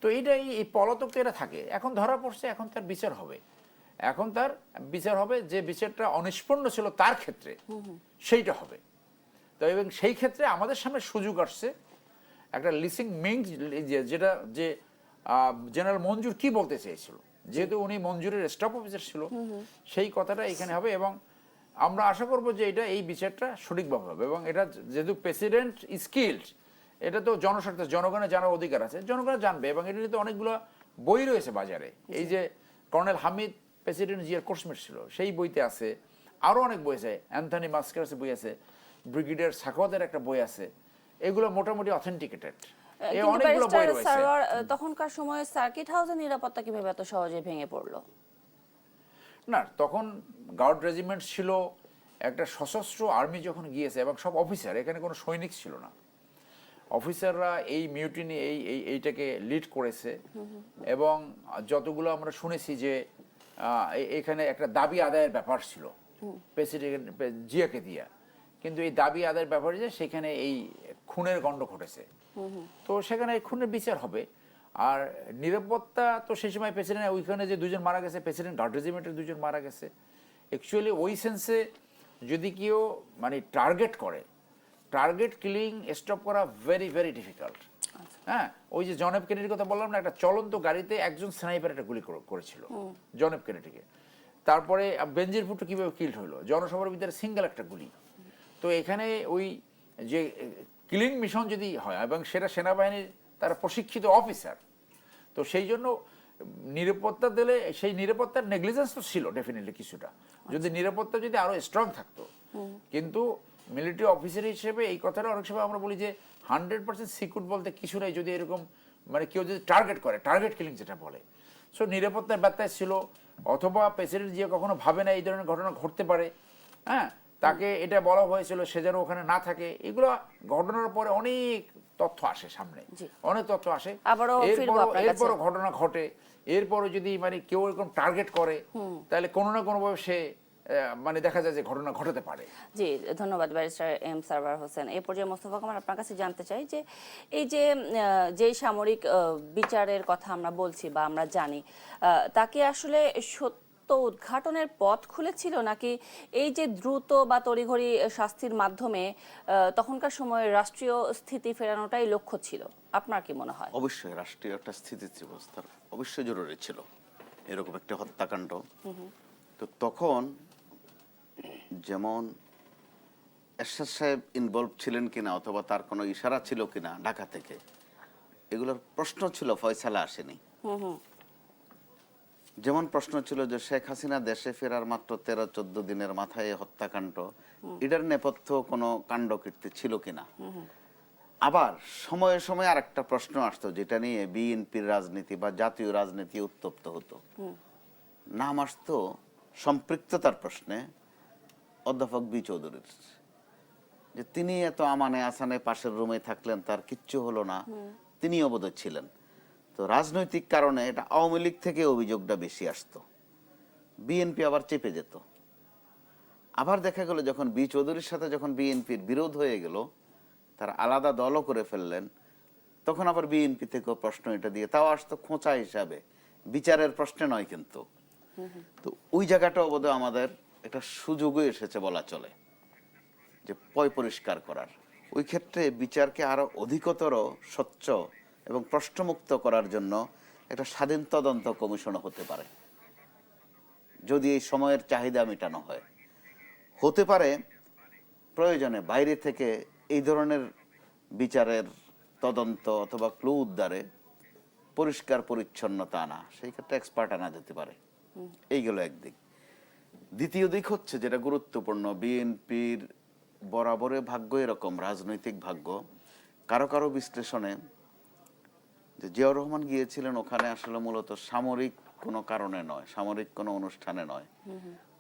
তো এইটাই এই পলাতক তো এরা থাকে, এখন ধরা পড়ছে, এখন তার বিচার হবে। এখন তার বিচার হবে, যে বিচারটা অনিষ্পন্ন ছিল তার ক্ষেত্রে সেইটা হবে। তো এবং সেই ক্ষেত্রে আমাদের সামনে সুযোগ আসছে একটা লিসিং মিং, যেটা যে জেনারেল মঞ্জুর কি বলতে চেয়েছিল, যেহেতু উনি মঞ্জুরের স্টাফ অফিসার ছিল, সেই কথাটা এখানে হবে। এবং আমরা আশা করব যে এটা এই বিচারটা সঠিকভাবে হবে। এবং এটা যেহেতু প্রেসিডেন্ট স্কিল্ড, এটা তো জনস্বার্থে, জনগণের জানার অধিকার আছে, জনগণ জানবে। এবং এটা নিয়ে তো অনেকগুলো বই রয়েছে বাজারে। এই যে কর্নেল হামিদ প্রেসিডেন্ট জিয়ার কোর্সমেট ছিল, সেই বইতে আছে। আরও অনেক বই আছে, অ্যান্থনি মাস্কারের বই আছে, ব্রিগেডিয়ার সাকওয়াতের একটা বই আছে। এগুলো মোটামুটি অথেন্টিকেটেড। অনেকগুলো বই রয়েছে। তখনকার সময়ে সার্কিট হাউসের নিরাপত্তা কিভাবে এত সহজে ভেঙে পড়লো? না, তখন গার্ড রেজিমেন্ট ছিল, একটা সশস্ত্র আর্মি যখন গিয়েছে, এবং সব অফিসার, এখানে কোনো সৈনিক ছিল না। অফিসাররা এই মিউটিনি এইটাকে লিড করেছে। এবং যতগুলো আমরা শুনেছি যে এখানে একটা দাবি আদায়ের ব্যাপার ছিল প্রেসিডেন্ট জিয়াকে দিয়া, কিন্তু এই দাবি আদায়ের ব্যাপারে যে সেখানে এই খুনের গণ্ড ঘটেছে। তো সেখানে এই খুনের বিচার হবে। আর নিরাপত্তা তো সেই সময় প্রেসিডেন্ট, ওইখানে যে 2 জন মারা গেছে, প্রেসিডেন্ট গার্ড রেজিমেন্টের 2 জন মারা গেছে। অ্যাকচুয়ালি ওই সেন্সে যদি কেউ মানে টার্গেট করে, টার্গেট কিলিং স্টপ করা ভেরি ভেরি ডিফিকাল্ট। হ্যাঁ, ওই যে জন এফ কেনেডির কথা বললাম না, একটা চলন্ত গাড়িতে একজন স্নাইপার একটা গুলি করেছিল জন এফ কেনেডিকে। তারপরে বেনজির ভুট্টো কিভাবে কিল্ড হলো, জনসভার ভিতরে সিঙ্গেল একটা গুলি। তো এখানে ওই যে কিলিং মিশন যদি হয়, এবং সেটা সেনাবাহিনীর তারা প্রশিক্ষিত অফিসার, তো সেই জন্য নিরাপত্তা দিলে, সেই নিরাপত্তার নেগলিজেন্স তো ছিল ডেফিনেটলি কিছুটা, যদি নিরাপত্তা যদি আরো স্ট্রং থাকতো। কিন্তু মিলিটারি অফিসার হিসেবে এই কথাটা অনেক সময় আমরা বলি যে 100% সিকিউর বলতে কিছু নাই, যদি এরকম মানে কেউ যদি টার্গেট করে, টার্গেট কিলিং যেটা বলে। সো নিরাপত্তার ব্যত্যয় ছিল, অথবা প্রেসিডেন্ট যে কখনো ভাবে না এই ধরনের ঘটনা ঘটতে পারে, হ্যাঁ, তাকে এটা বলা হয়েছিল সে যেন ওখানে না থাকে। এগুলো ঘটনার পরে অনেক তথ্য আসে সামনে, অনেক তথ্য আসে। এরপরও ঘটনা ঘটে, এরপরও যদি মানে কেউ এরকম টার্গেট করে, তাহলে কোনো না কোনোভাবে সে মানে দেখা যায় যে ঘটনা ঘটাতে পারে। জি, ধন্যবাদ ব্যারিস্টার এম সারওয়ার হোসেন। এই পর্যায়ে মোস্তফা কামাল, আপনার কাছে জানতে চাই যে এই যে সামরিক বিচারের কথা আমরা বলছি বা আমরা জানি, তাকে আসলে সত্য উদ্ঘাটনের পথ খুলেছিল, নাকি এই যে দ্রুত বা তড়িঘড়ি শাস্তির মাধ্যমে তখনকার সময়ে রাষ্ট্রীয় স্থিতি ফেরানোটাই লক্ষ্য ছিল? আপনার কি মনে হয়? অবশ্যই রাষ্ট্রীয় একটা স্থিতিস্থাপকতার অবশ্যই জরুরি ছিল এরকম একটা হত্যাকাণ্ড। তো তখন যেমন এরশাদ সাহেব ইনভলভ ছিলেন কিনা, অথবা তার কোনো ইশারা ছিল কিনা ঢাকা থেকে, এগুলোর প্রশ্ন ছিল, ফয়সালা আসেনি। যেমন প্রশ্ন ছিল যে শেখ হাসিনা দেশে ফেরার মাত্র 13-14 দিনের মাথায় হত্যাকাণ্ড, এটার নেপথ্য কোনো কাণ্ডকীর্তি ছিল কিনা। আবার সময়ে সময়ে আরেকটা প্রশ্ন আসতো, যেটা নিয়ে বিএনপির রাজনীতি বা জাতীয় রাজনীতি উত্তপ্ত হতো। নাম আসতো সম্পৃক্ততার প্রশ্নে অধ্যাপক বি চৌধুরীর, যে তিনি এত আমানে আসানে পাশের রুমে থাকলেন, তার কিচ্ছু হলো না, তিনি অবৈধ ছিলেন। তো রাজনৈতিক কারণে এটা আওয়ামী লীগ থেকে অভিযোগটা বেশি আসতো, বিএনপি আবার চেপে যেত। আবার দেখা গেল যখন বি চৌধুরীর সাথে যখন বিএনপির বিরোধ হয়ে গেল, তার আলাদা দলও করে ফেললেন, তখন আবার বিএনপি থেকেও প্রশ্ন এটা দিয়ে, তাও আসতো খোঁচা হিসাবে, বিচারের প্রশ্নে নয়। কিন্তু তো ওই জায়গাটাও বোধহয় আমাদের একটা সুযোগও এসেছে বলা চলে, যে পয় পরিষ্কার করার। ওই ক্ষেত্রে বিচারকে আরো অধিকতর স্বচ্ছ এবং প্রশ্নমুক্ত করার জন্য একটা স্বাধীন তদন্ত কমিশনও হতে পারে, যদি এই সময়ের চাহিদা মেটানো হয়। হতে পারে প্রয়োজনে বাইরে থেকে এই ধরনের বিচারের তদন্ত অথবা ক্লু উদ্ধারে পরিষ্কার পরিচ্ছন্নতা আনা, সেই ক্ষেত্রে এক্সপার্ট আনা যেতে পারে। এইগুলো একদিক। দ্বিতীয় দিক হচ্ছে যেটা গুরুত্বপূর্ণ, বিএনপির বরাবরের ভাগ্য এরকম, রাজনৈতিক ভাগ্য, কারো কারো বিশ্লেষণে যে জিয়াউর রহমান গিয়েছিলেন ওখানে আসলে মূলত সামরিক কোনো কারণে নয়, সামরিক কোনো অনুষ্ঠানে নয়।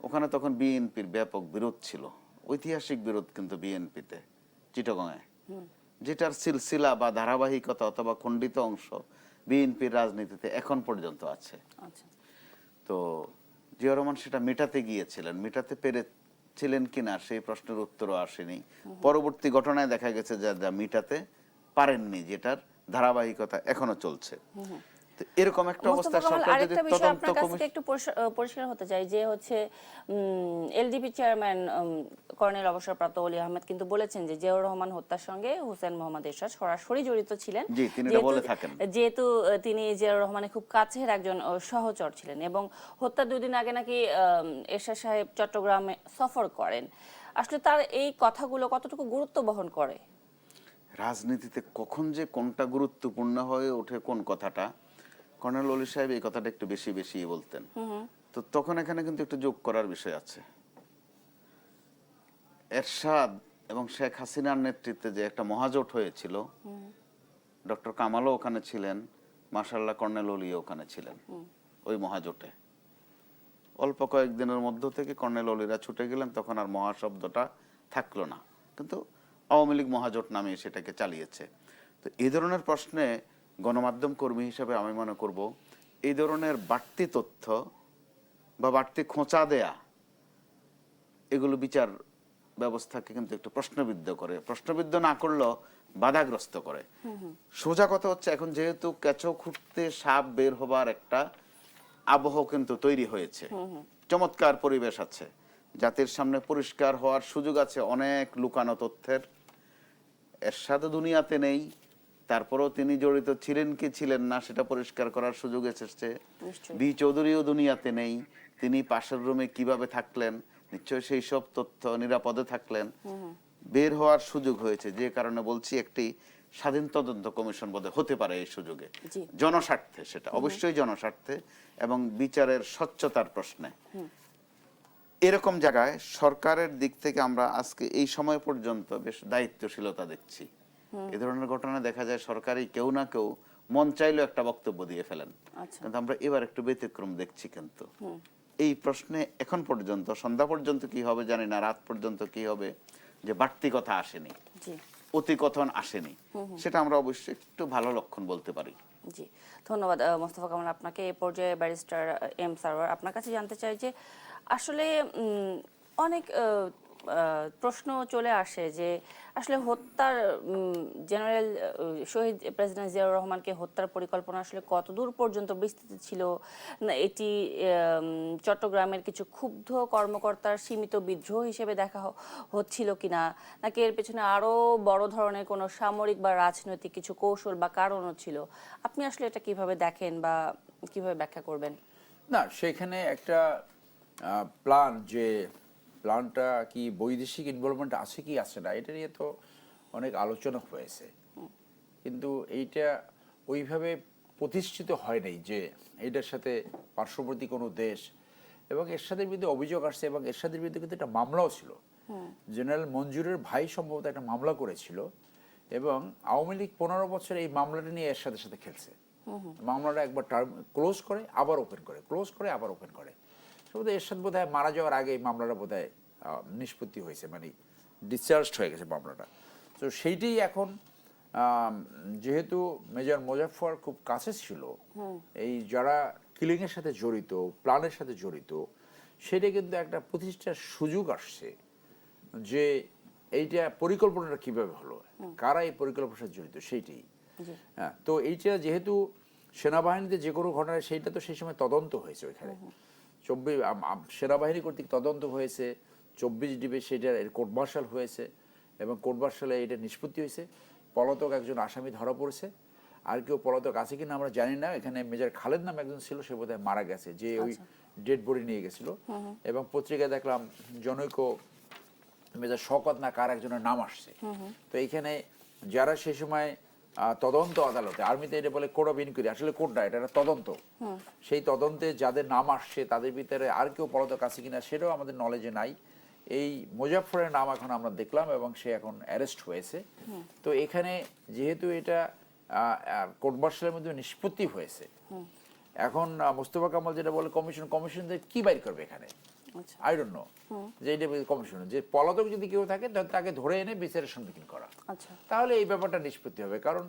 ওখানে তখন বিএনপির ব্যাপক বিরোধ ছিল, ঐতিহাসিক বিরোধ কিন্তু বিএনপিতে চিটাগংয়ে, যেটার সিলসিলা বা ধারাবাহিকতা অথবা খণ্ডিত অংশ বিএনপির রাজনীতিতে এখন পর্যন্ত আছে। আচ্ছা, তো জিয়াউর রহমান সেটা মেটাতে গিয়েছিলেন, মেটাতে পেরেছিলেন কিনা সেই প্রশ্নের উত্তরও আসেনি। পরবর্তী ঘটনায় দেখা গেছে যে যা মেটাতে পারেননি, যেটার ধারাবাহিকতা এখনো চলছে। তো এরকম একটা মোস্তফা অবস্থায় কামাল, সরকার যদি আরেকটা বিষয় তদন্ত আপনার কাছ থেকে কমিশন, একটু পরিষ্কার হতে চাই যে হচ্ছে এলডিপি চেয়ারম্যান কর্নেল অবসরপ্রাপ্ত অলি আহমেদ কিন্তু বলেছেন যে জিয়াউর রহমান হত্যার সঙ্গে হোসেন মোহাম্মদ এরশাদ সরাসরি জড়িত ছিলেন। জি, তিনি এটা বলে থাকেন। যেহেতু তিনি জিয়াউর রহমানের খুব কাছের একজন সহচর ছিলেন এবং হত্যার 2 দিন আগে নাকি এরশাদ সাহেব চট্টগ্রামে সফর করেন। আসলে তার এই কথাগুলো কতটুকু গুরুত্ব বহন করে? রাজনীতিতে কখন যে কোনটা গুরুত্বপূর্ণ হয়ে ওঠে কোন কথাটা, কর্নেল অলি সাহেব এই কথাটা একটু বেশি বেশি বলতেন। তো তখন এখানে কিন্তু একটু যোগ করার বিষয় আছে। এরশাদ এবং শেখ হাসিনার নেতৃত্বে যে একটা মহাজোট হয়েছিল, ডক্টর কামালও ওখানে ছিলেন, মাশাআল্লাহ কর্নেল অলিও ওখানে ছিলেন ওই মহাজোটে। অল্প কয়েকদিনের মধ্য থেকে কর্নেল অলিরা ছুটে গেলেন, তখন আর মহাশব্দটা থাকলো না, কিন্তু আওয়ামী লীগ মহাজোট নামে সেটাকে চালিয়েছে। তো এই ধরনের প্রশ্নে গণমাধ্যম কর্মী হিসেবে আমি মনে করব এই ধরনের বাড়তি তথ্য বা বাড়তি খোঁচা দেয়া, এগুলো বিচার ব্যবস্থাকে কিন্তু একটু প্রশ্নবিদ্ধ করে, প্রশ্নবিদ্ধ না করলেও বাধাগ্রস্ত করে। সোজা কথা হচ্ছে, এখন যেহেতু কেঁচো খুঁড়তে সাপ বের হবার একটা আবহ কিন্তু তৈরি হয়েছে, চমৎকার পরিবেশ আছে, জাতির সামনে পরিষ্কার হওয়ার সুযোগ আছে অনেক লুকানো তথ্যের। এরশাদ দুনিয়াতে নেই, তারপরেও তিনি জড়িত ছিলেন কি ছিলেন না সেটা পরিষ্কার করার সুযোগ এসেছে। বি চৌধুরীও দুনিয়াতে নেই, তিনি পাশের রুমে কিভাবে থাকলেন, নিশ্চয়ই সেই সব তথ্য নিরাপদে থাকলেন, বের হওয়ার সুযোগ হয়েছে। যে কারণে বলছি একটি স্বাধীন তদন্ত কমিশন বোধহয় হতে পারে এই সুযোগে, জনস্বার্থে, সেটা অবশ্যই জনস্বার্থে এবং বিচারের স্বচ্ছতার প্রশ্নে। এরকম জায়গায় সরকারের দিক থেকে আমরা আজকে এই সময় পর্যন্ত বেশ দায়িত্বশীলতা দেখছি। এ ধরনের ঘটনা দেখা যায় সরকারি কেউ না কেউ মন চাইলেও একটা বক্তব্য দিয়ে ফেলেন, কিন্তু আমরা এবার একটু ব্যতিক্রম দেখছি। কিন্তু এই প্রশ্নে এখন পর্যন্ত, সন্ধ্যা পর্যন্ত কি হবে জানি না, রাত পর্যন্ত কি হবে, যে বাড়তি কথা আসেনি, অতিকথন আসেনি, সেটা আমরা অবশ্যই একটু ভালো লক্ষণ বলতে পারি। জি, ধন্যবাদ মোস্তফা কামাল আপনাকে। এই পর্যায়ে ব্যারিস্টার এম সারওয়ার, আপনার কাছে জানতে চাই যে আসলে অনেক প্রশ্ন চলে আসে যে আসলে হত্যার জেনারেল শহীদ প্রেসিডেন্ট জিয়াউর রহমানকে হত্যার পরিকল্পনা আসলে কতদূর পর্যন্ত বিস্তৃত ছিল, না এটি চট্টগ্রামের কিছু ক্ষুব্ধ কর্মকর্তার সীমিত বিদ্রোহ হিসেবে দেখা হচ্ছিল কিনা, নাকি এর পেছনে আরো বড় ধরনের কোনো সামরিক বা রাজনৈতিক কিছু কৌশল বা কারণও ছিল? আপনি আসলে এটা কিভাবে দেখেন বা কিভাবে ব্যাখ্যা করবেন? না, সেখানে একটা প্ল্যান, যে প্ল্যানটা কি বৈদেশিক ইনভলভমেন্ট আছে কি আছে না, এটা নিয়ে তো অনেক আলোচনা হয়েছে, কিন্তু এইটা ওইভাবে প্রতিষ্ঠিত হয় নাই যে এইটার সাথে পার্শ্ববর্তী কোনো দেশ, এবং এরশাদের বিরুদ্ধে অভিযোগ আসছে, এবং এরশাদের বিরুদ্ধে কিন্তু একটা মামলাও ছিল। জেনারেল মঞ্জুরের ভাই সম্ভবত একটা মামলা করেছিল, এবং আওয়ামী লীগ 15 বছর এই মামলাটা নিয়ে এরশাদের সাথে খেলছে। মামলাটা একবার টার্ম ক্লোজ করে আবার ওপেন করে, ক্লোজ করে আবার ওপেন করে। সম্ভবত এরশাদ বোধহয় মারা যাওয়ার আগে এই মামলাটা বোধহয় নিষ্পত্তি হয়েছে, মানে ডিসচার্জড হয়ে গেছে মামলাটা। তো সেইটাই এখন যেহেতু মেজর মোজাফফর খুব কাছে ছিল, এই যারা কিলিংয়ের সাথে জড়িত, প্ল্যানের সাথে জড়িত, সেটা কিন্তু একটা প্রতিষ্ঠার সুযোগ আসছে যে এইটা পরিকল্পনাটা কিভাবে হলো, কারা এই পরিকল্পনার সাথে জড়িত সেইটাই। হ্যাঁ, তো এইটা যেহেতু সেনাবাহিনীতে যে কোনো ঘটনা, সেইটা তো সেই সময় তদন্ত হয়েছে ওইখানে, সেনাবাহিনী কর্তৃক তদন্ত হয়েছে, 24 ডিবে সেটার কোর্ট মার্শাল হয়েছে, এবং কোর্ট মার্শালে এটা নিষ্পত্তি হয়েছে, পলাতক একজন আসামি ধরা পড়েছে, আর কেউ পলাতক আছে কিনা আমরা জানি না। এখানে মেজর খালেদ নাম একজন ছিল, সে বোধহয় মারা গেছে, যে ওই ডেড বডি নিয়ে গেছিল, এবং পত্রিকায় দেখলাম জনৈক মেজর শওকত না কার একজনের নাম আসছে। তো এইখানে যারা সেই সময় তদন্ত আদালতে, আর্মিতে এটা বলে কোড অফ ইনকোয়ারি, আসলে কোডটা এটা একটা তদন্ত, সেই তদন্তে যাদের নাম আসছে তাদের ভিতরে আর কেউ পলাতক আছে কিনা সেটাও আমাদের নলেজে নাই। এই মোজাফফরের নাম এখন আমরা দেখলাম, এবং সে এখন অ্যারেস্ট হয়েছে। তো এখানে যেহেতু এটা কোর্ট মার্শালের মধ্যে নিষ্পত্তি হয়েছে। এখন মোস্তফা কামাল যেটা বলে কমিশন কি বাইর করবে এখানে, আচ্ছা। আই ডোন্ট নো, যে এটা কমিশন যে পলাতক যদি কেউ থাকে তাহলে তাকে ধরে এনে বিচারের সম্মুখীন করা, আচ্ছা। তাহলে এই ব্যাপারটা নিষ্পত্তি হবে। কারণ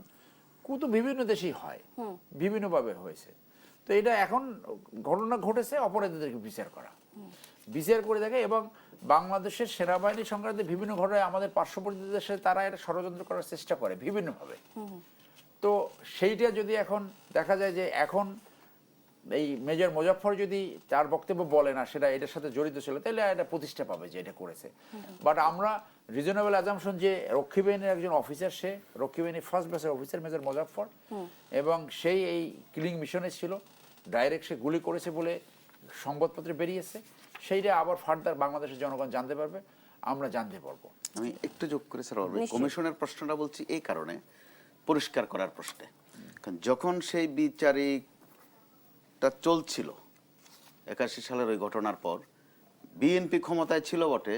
কুতু বিভিন্ন দেশেই হয়, বিভিন্নভাবে হয়েছে। তো এটা এখন ঘটনা ঘটেছে, অপরাধীদেরকে বিচার করা, বিচার করে দেখে। এবং বাংলাদেশের সেনাবাহিনী সংক্রান্ত বিভিন্ন ঘটনায় আমাদের পার্শ্ববর্তী দেশে তারা এটা ষড়যন্ত্র করার চেষ্টা করে বিভিন্নভাবে। তো সেইটা যদি এখন দেখা যায় যে এখন এই মেজর মোজাফফর যদি তার বক্তব্য বলে না সেটা এটার সাথে জড়িত ছিল, তাহলে এটা প্রতিষ্ঠা পাবে যে এটা করেছে। বাট আমরা রিজনেবল অ্যাজাম্পশন যে রক্ষী বাহিনীর একজন অফিসার, সে রক্ষী বাহিনীর ফার্স্ট ব্যাচের অফিসার মেজর মোজাফফর, এবং সেই এই কিলিং মিশনে ছিল, ডাইরেক্ট সে গুলি করেছে বলে সংবাদপত্রে বেরিয়েছে। সেইটা আবার ফার্দার বাংলাদেশের জনগণ জানতে পারবে, আমরা জানতে পারবো। আমি একটু যোগ করে স্যার, কমিশনের প্রশ্নটা বলছি এই কারণে, পরিষ্কার করার প্রশ্নে। কারণ যখন সেই বিচারিকটা চলছিল 81 সালের ওই ঘটনার পর, বিএনপি ক্ষমতায় ছিল বটে,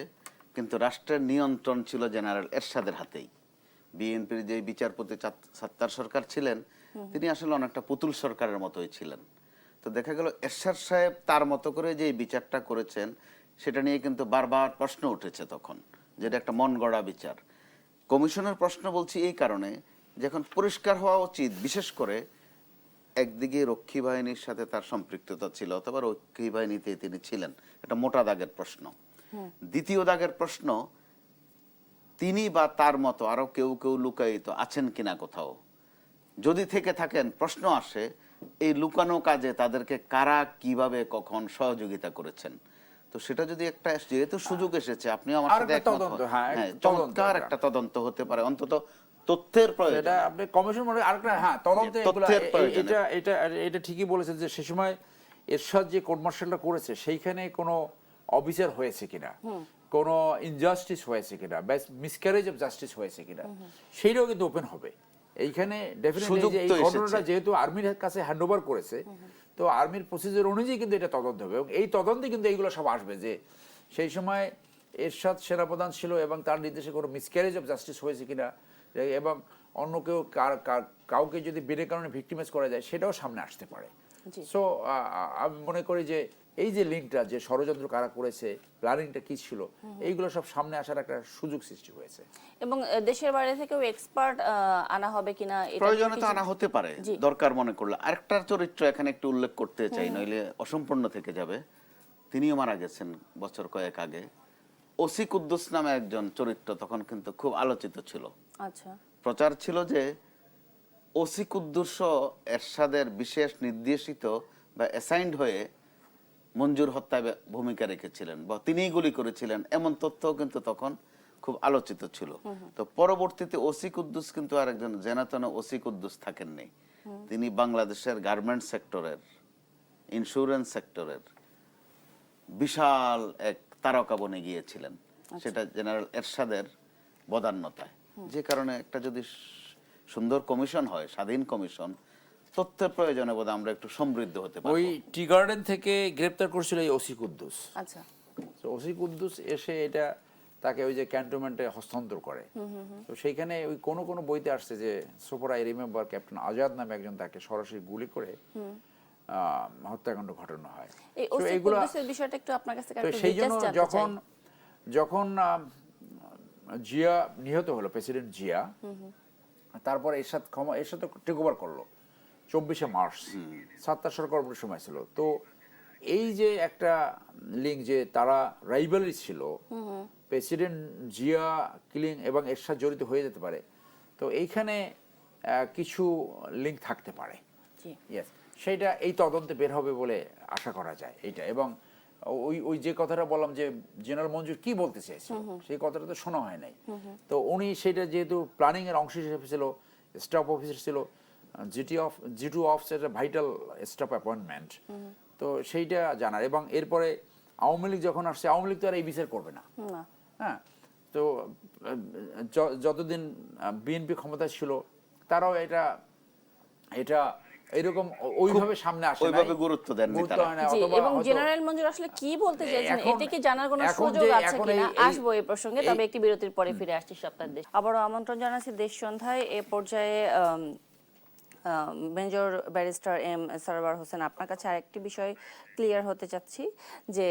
কিন্তু রাষ্ট্রের নিয়ন্ত্রণ ছিল জেনারেল এরশাদের হাতেই। বিএনপির যে বিচারপতি সাত্তার সরকার ছিলেন, তিনি আসলে অনেকটা পুতুল সরকারের মতোই ছিলেন। তো দেখা গেল এরশাদ সাহেব তার মতো করে যে বিচারটা করেছেন, সেটা নিয়ে কিন্তু বারবার প্রশ্ন উঠেছে তখন, যেটা একটা মন গড়া বিচার। কমিশনের প্রশ্ন বলছি এই কারণে, যখন পরিষ্কার হওয়া উচিত, বিশেষ করে একদিকে রক্ষী বাহিনীর সাথে তার সম্পৃক্ততা ছিল, অথবা রক্ষী বাহিনীতে তিনি ছিলেন, একটা মোটা দাগের প্রশ্ন। দ্বিতীয় দাগের প্রশ্ন, তিনি বা তার মতো আরো কেউ কেউ লুকায়িত আছেন কিনা কোথাও। যদি থেকে থাকেন, প্রশ্ন আসে এই লুকানো কাজে তাদেরকে কারা কিভাবে কখন সহযোগিতা করেছেন। তো সেটা যদি একটা, যেহেতু সুযোগ এসেছে, আপনি আমার সাথে একমত, হ্যাঁ, চমৎকার একটা তদন্ত হতে পারে, অন্তত তথ্যের প্রয়োজন। এটা আপনি কমিশন মনে আরেকটা, হ্যাঁ, তদন্তে এটা ঠিকই বলেছেন যে সে সময় এরশাদ যে কোর্ট মার্শালটা করেছে সেইখানে কোনো অবিচার হয়েছে কিনা, কোনো ইনজাস্টিস হয়েছে কিনা, মিসক্যারেজ অফ জাস্টিস হয়েছে কিনা, সেইটাও কিন্তু ওপেন হবে এইখানে ডেফিনেটলি। যে এই ঘটনাটা যেহেতু আর্মির কাছে হ্যান্ড ওভার করেছে, তো আর্মির প্রসিজার অনুযায়ী কিন্তু এটা তদন্ত হবে, এবং এই তদন্তে কিন্তু এইগুলো সব আসবে যে সেই সময় এরশাদ সেনাপ্রধান ছিল এবং তার নির্দেশে কোনো মিসক্যারেজ অফ জাস্টিস হয়েছে কিনা, এবং অন্য কেউ কাউকে যদি বিনা কারণে ভিক্টিমাইজ করা যায়, সেটাও সামনে আসতে পারে। সো আমি মনে করি যে এই যে লিঙ্কটা, যে ষড়যন্ত্র কারা করেছে, প্ল্যানিংটা কি ছিল, এইগুলো সব সামনে আসার একটা সুযোগ সৃষ্টি হয়েছে। এবং দেশের বাইরে থেকেও এক্সপার্ট আনা হবে কিনা, প্রয়োজনে তো আনা হতে পারে, দরকার মনে করলে। আরেকটা চরিত্র এখানে একটু উল্লেখ করতে চাই, নইলে অসম্পূর্ণ থেকে যাবে। তিনিও মারা গেছেন বছর কয়েক আগে। ওসি কুদ্দুস নামে একজন চরিত্র তখন কিন্তু খুব আলোচিত ছিল। আচ্ছা। প্রচার ছিল যে ওসি কুদ্দুসও এরশাদের বিশেষ নির্দেশিত বা অ্যাসাইন্ড হয়ে মঞ্জুর হত্যায় ভূমিকা রেখেছিলেন, বা তিনিই গুলি করেছিলেন, এমন তথ্যও কিন্তু তখন খুব আলোচিত ছিল। তো পরবর্তীতে ওসি কুদ্দুস কিন্তু আর একজন জেনাতন ওসি কুদ্দুস থাকেননি। তিনি বাংলাদেশের গার্মেন্টস সেক্টরের, ইন্স্যুরেন্স সেক্টরের বিশাল এক তারকা বনে গিয়েছিলেন, সেটা জেনারেল এরশাদের বদান্যতায়। যে কারণে একটা যদি সুন্দর কমিশন হয়, স্বাধীন কমিশন, তথ্যের প্রয়োজনে বোধ আমরা একটু সমৃদ্ধ হতে পারবো। ওই টি গার্ডেন থেকে গ্রেপ্তার করেছিল এই ওসি কুদ্দুস। আচ্ছা। তো ওসি কুদ্দুস এসে এটা তাকে ওই যে ক্যান্টনমেন্টে হস্তান্তর করে। তো সেইখানে ওই কোনো কোনো বইতে আসছে যে super I remember captain Azad নামে একজন তাকে সরাসরি গুলি করে হত্যাকাণ্ড ঘটানো হয়। এই ওসি কুদ্দুসের বিষয়টা একটু আপনার কাছে একটু সেই জন্য ডিটেইলস জানতে চাই। যখন জিয়া নিহত হলো, প্রেসিডেন্ট জিয়া, তারপর এরশাদ টেক ওভার করলো 24শে মার্চ, সাত্তার সরকার সময় ছিল। তো এই যে একটা লিঙ্ক, যে তারা রাইভালরি ছিল, প্রেসিডেন্ট জিয়া কিলিং এবং এরশাদ জড়িত হয়ে যেতে পারে। তো এইখানে কিছু লিঙ্ক থাকতে পারে, ইয়েস, সেইটা এই তদন্তে বের হবে বলে আশা করা যায় এইটা। এবং ওই যে কথাটা বললাম যে জেনারেল মঞ্জুর কি বলতে চাইছিল, সেই কথাটা তো শোনা হয় নাই। তো উনি সেটা যেহেতু প্ল্যানিং এর অংশ হিসেবে ছিল, স্টাফ অফিসার ছিল, G two officer vital staff appointment, তো সেইটা জানার। এবং এরপরে আওয়ামী লীগ যখন আসছে, আওয়ামী লীগ তো আর এই বিচার করবে না, হ্যাঁ। তো যতদিন বিএনপি ক্ষমতায় ছিল, তারাও এটা এরকম ওইভাবে সামনে আসে, ওইভাবে গুরুত্ব দেন না তারা। এবং জেনারেল মঞ্জুর আসলে কি বলতে চাইছেন, এটা কি জানার কোনো সুযোগ আছে কিনা, আসবো এই প্রসঙ্গে। তবে একটি বিরতির পরে ফিরে আসছি সপ্তাহের দেশ। আবারও আমন্ত্রণ জানাচ্ছি দেশ সন্ধ্যায়। এ পর্যায়ে major barrister M Sarwar Hossain, আপনার কাছে আরেকটি বিষয় ক্লিয়ার হতে চাচ্ছি যে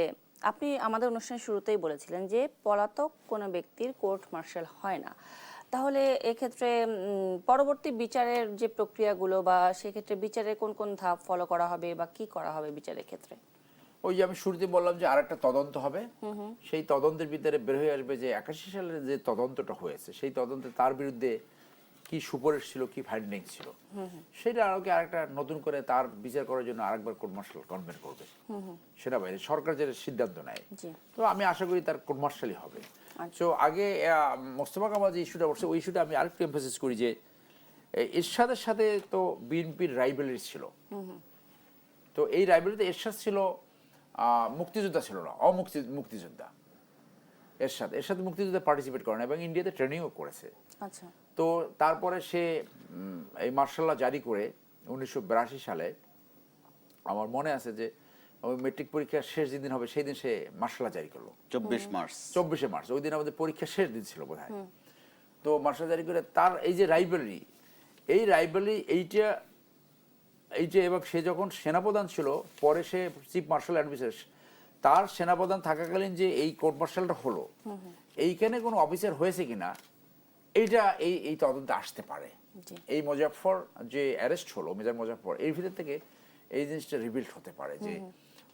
আপনি আমাদের অনুষ্ঠানের শুরুতেই বলেছিলেন যে পলাতক কোনো ব্যক্তির কোর্ট মার্শাল হয় না। তাহলে এক্ষেত্রে পরবর্তী বিচারের যে প্রক্রিয়াগুলো বা সেক্ষেত্রে বিচারের কোন কোন ধাপ ফলো করা হবে বা কি করা হবে বিচারের ক্ষেত্রে? ওই যে আমি শুরুতে বললাম যে আরেকটা তদন্ত হবে, সেই তদন্তের ভিতরে বের হয়ে আসবে যে 81 সালের যে তদন্তটা হয়েছে সেই তদন্তে তার বিরুদ্ধে কি সুপারিশ ছিল, কি ফাইন্ডিং ছিল, সেটা আরেকটা নতুন করে তার বিচার করার জন্য আরেকবার কোর্ট মার্শাল কনভেন করবে সেনাবাহিনী, সরকার যে সিদ্ধান্ত নেয়। তো আমি আশা করি তার কোর্ট মার্শালই হবে। তো আগে মোস্তফা কামাল যে ইস্যুটা করছে ওই ইস্যুটা আমি আরেকটু এমফাসিস করি যে এরশাদের সাথে তো বিএনপির রাইভেলরি ছিল। তো এই রাইভেলরিতে এরশাদ ছিল মুক্তিযোদ্ধা, ছিল না মুক্তিযোদ্ধা। এরশাদ মুক্তিযুদ্ধে পার্টিসিপেট করে না এবং ইন্ডিয়াতে ট্রেনিংও করেছে। আচ্ছা। তো তারপরে সে এই মার্শাল ল জারি করে 1982 সালে আমার মনে আছে যে ওই মেট্রিক পরীক্ষার শেষ যেদিন হবে সেই দিন সে মার্শাল ল জারি করলো 24 মার্চ। ওই দিন আমাদের পরীক্ষার শেষ দিন ছিল বোধহয়। তো মার্শাল ল জারি করে তার এই যে রাইভেলরি এইটা এবং সে যখন সেনাপ্রধান ছিল, পরে সে চিফ মার্শাল অ্যাডমিনিস্ট্রেটর, তার সেনাপ্রধান থাকাকালীন যে এই কোর্ট মার্শালটা হলো, এইখানে কোনো অফিসার হয়েছে কিনা এইটা এই তদন্তে আসতে পারে। এই মুজাফফর যে অ্যারেস্ট হলো, মেজর মুজাফফর, এর ভিতর থেকে এই জিনিসটা রিভিল্ড হতে পারে যে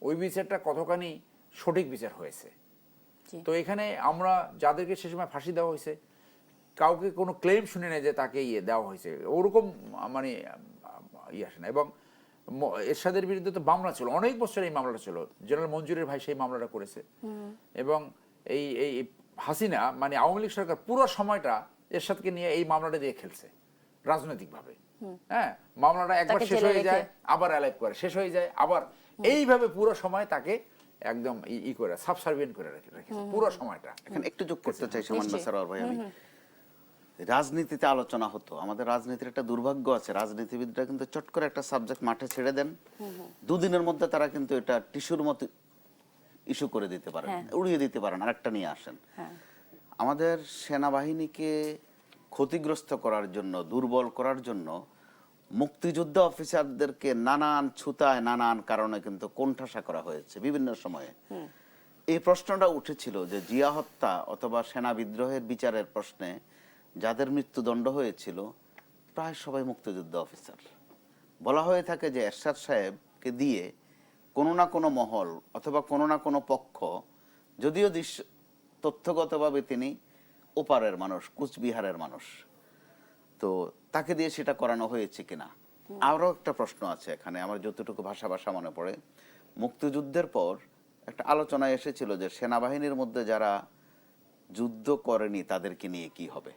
ওই বিচারটা কতখানি সঠিক বিচার হয়েছে। তো এখানে আমরা যাদেরকে সে সময় ফাঁসি দেওয়া হয়েছে কাউকে কোনো ক্লেম শুনে নেই যে তাকে দেওয়া হয়েছে, ওরকম মানে আসে না। এবং এরশাদের বিরুদ্ধে তো মামলা ছিল, অনেক বছর এই মামলাটা ছিল, জেনারেল মঞ্জুরের ভাই সেই মামলাটা করেছে। এবং এই হাসিনা মানে আওয়ামী লীগ সরকার পুরো সময়টা এরশাদকে নিয়ে এই মামলাটা দিয়ে খেলছে রাজনৈতিকভাবে। হ্যাঁ, মামলাটা একবার শেষ হয়ে যায় আবার অ্যালাইভ করে, শেষ হয়ে যায় আবার, এইভাবে পুরো সময় তাকে একদম করে সাবসার্ভিয়েন্ট করে রেখেছে পুরো সময়টা। এখানে একটু যোগ করতে চাই সামান্য সরওয়ার ভাই, আমি রাজনীতিতে আলোচনা হতো, আমাদের রাজনীতির একটা দুর্ভাগ্য আছে, রাজনীতিবিদরা কিন্তু চট করে একটা সাবজেক্ট মাঠে ছেড়ে দেন, দুদিনের মধ্যে তারা কিন্তু এটা টিস্যুর মতো ইস্যু করে দিতে পারেন, উড়িয়ে দিতে পারেন, আরেকটা নিয়ে আসেন। আমাদের সেনাবাহিনীকে ক্ষতিগ্রস্ত করার জন্য, দুর্বল করার জন্য মুক্তিযোদ্ধা অফিসারদেরকে নানান ছুতায় নানান কারণে কিন্তু কোণঠাসা করা হয়েছে বিভিন্ন সময়ে। এই প্রশ্নটা উঠেছিল যে জিয়া হত্যা অথবা সেনা বিদ্রোহের বিচারের প্রশ্নে যাদের মৃত্যুদণ্ড হয়েছিল প্রায় সবাই মুক্তিযোদ্ধা অফিসার। বলা হয়ে থাকে যে এরশাদ সাহেবকে দিয়ে কোনো না কোনো মহল অথবা কোনো না কোনো পক্ষ, যদিও তথ্যগতভাবে তিনি ওপারের মানুষ, কুচবিহারের মানুষ, তো তাকে দিয়ে সেটা করানো হয়েছে কিনা। আরও একটা প্রশ্ন আছে এখানে, আমার যতটুকু ভাষা মনে পড়ে, মুক্তিযুদ্ধের পর একটা আলোচনা এসেছিল যে সেনাবাহিনীর মধ্যে যারা যুদ্ধ করেনি তাদেরকে নিয়ে কি হবে।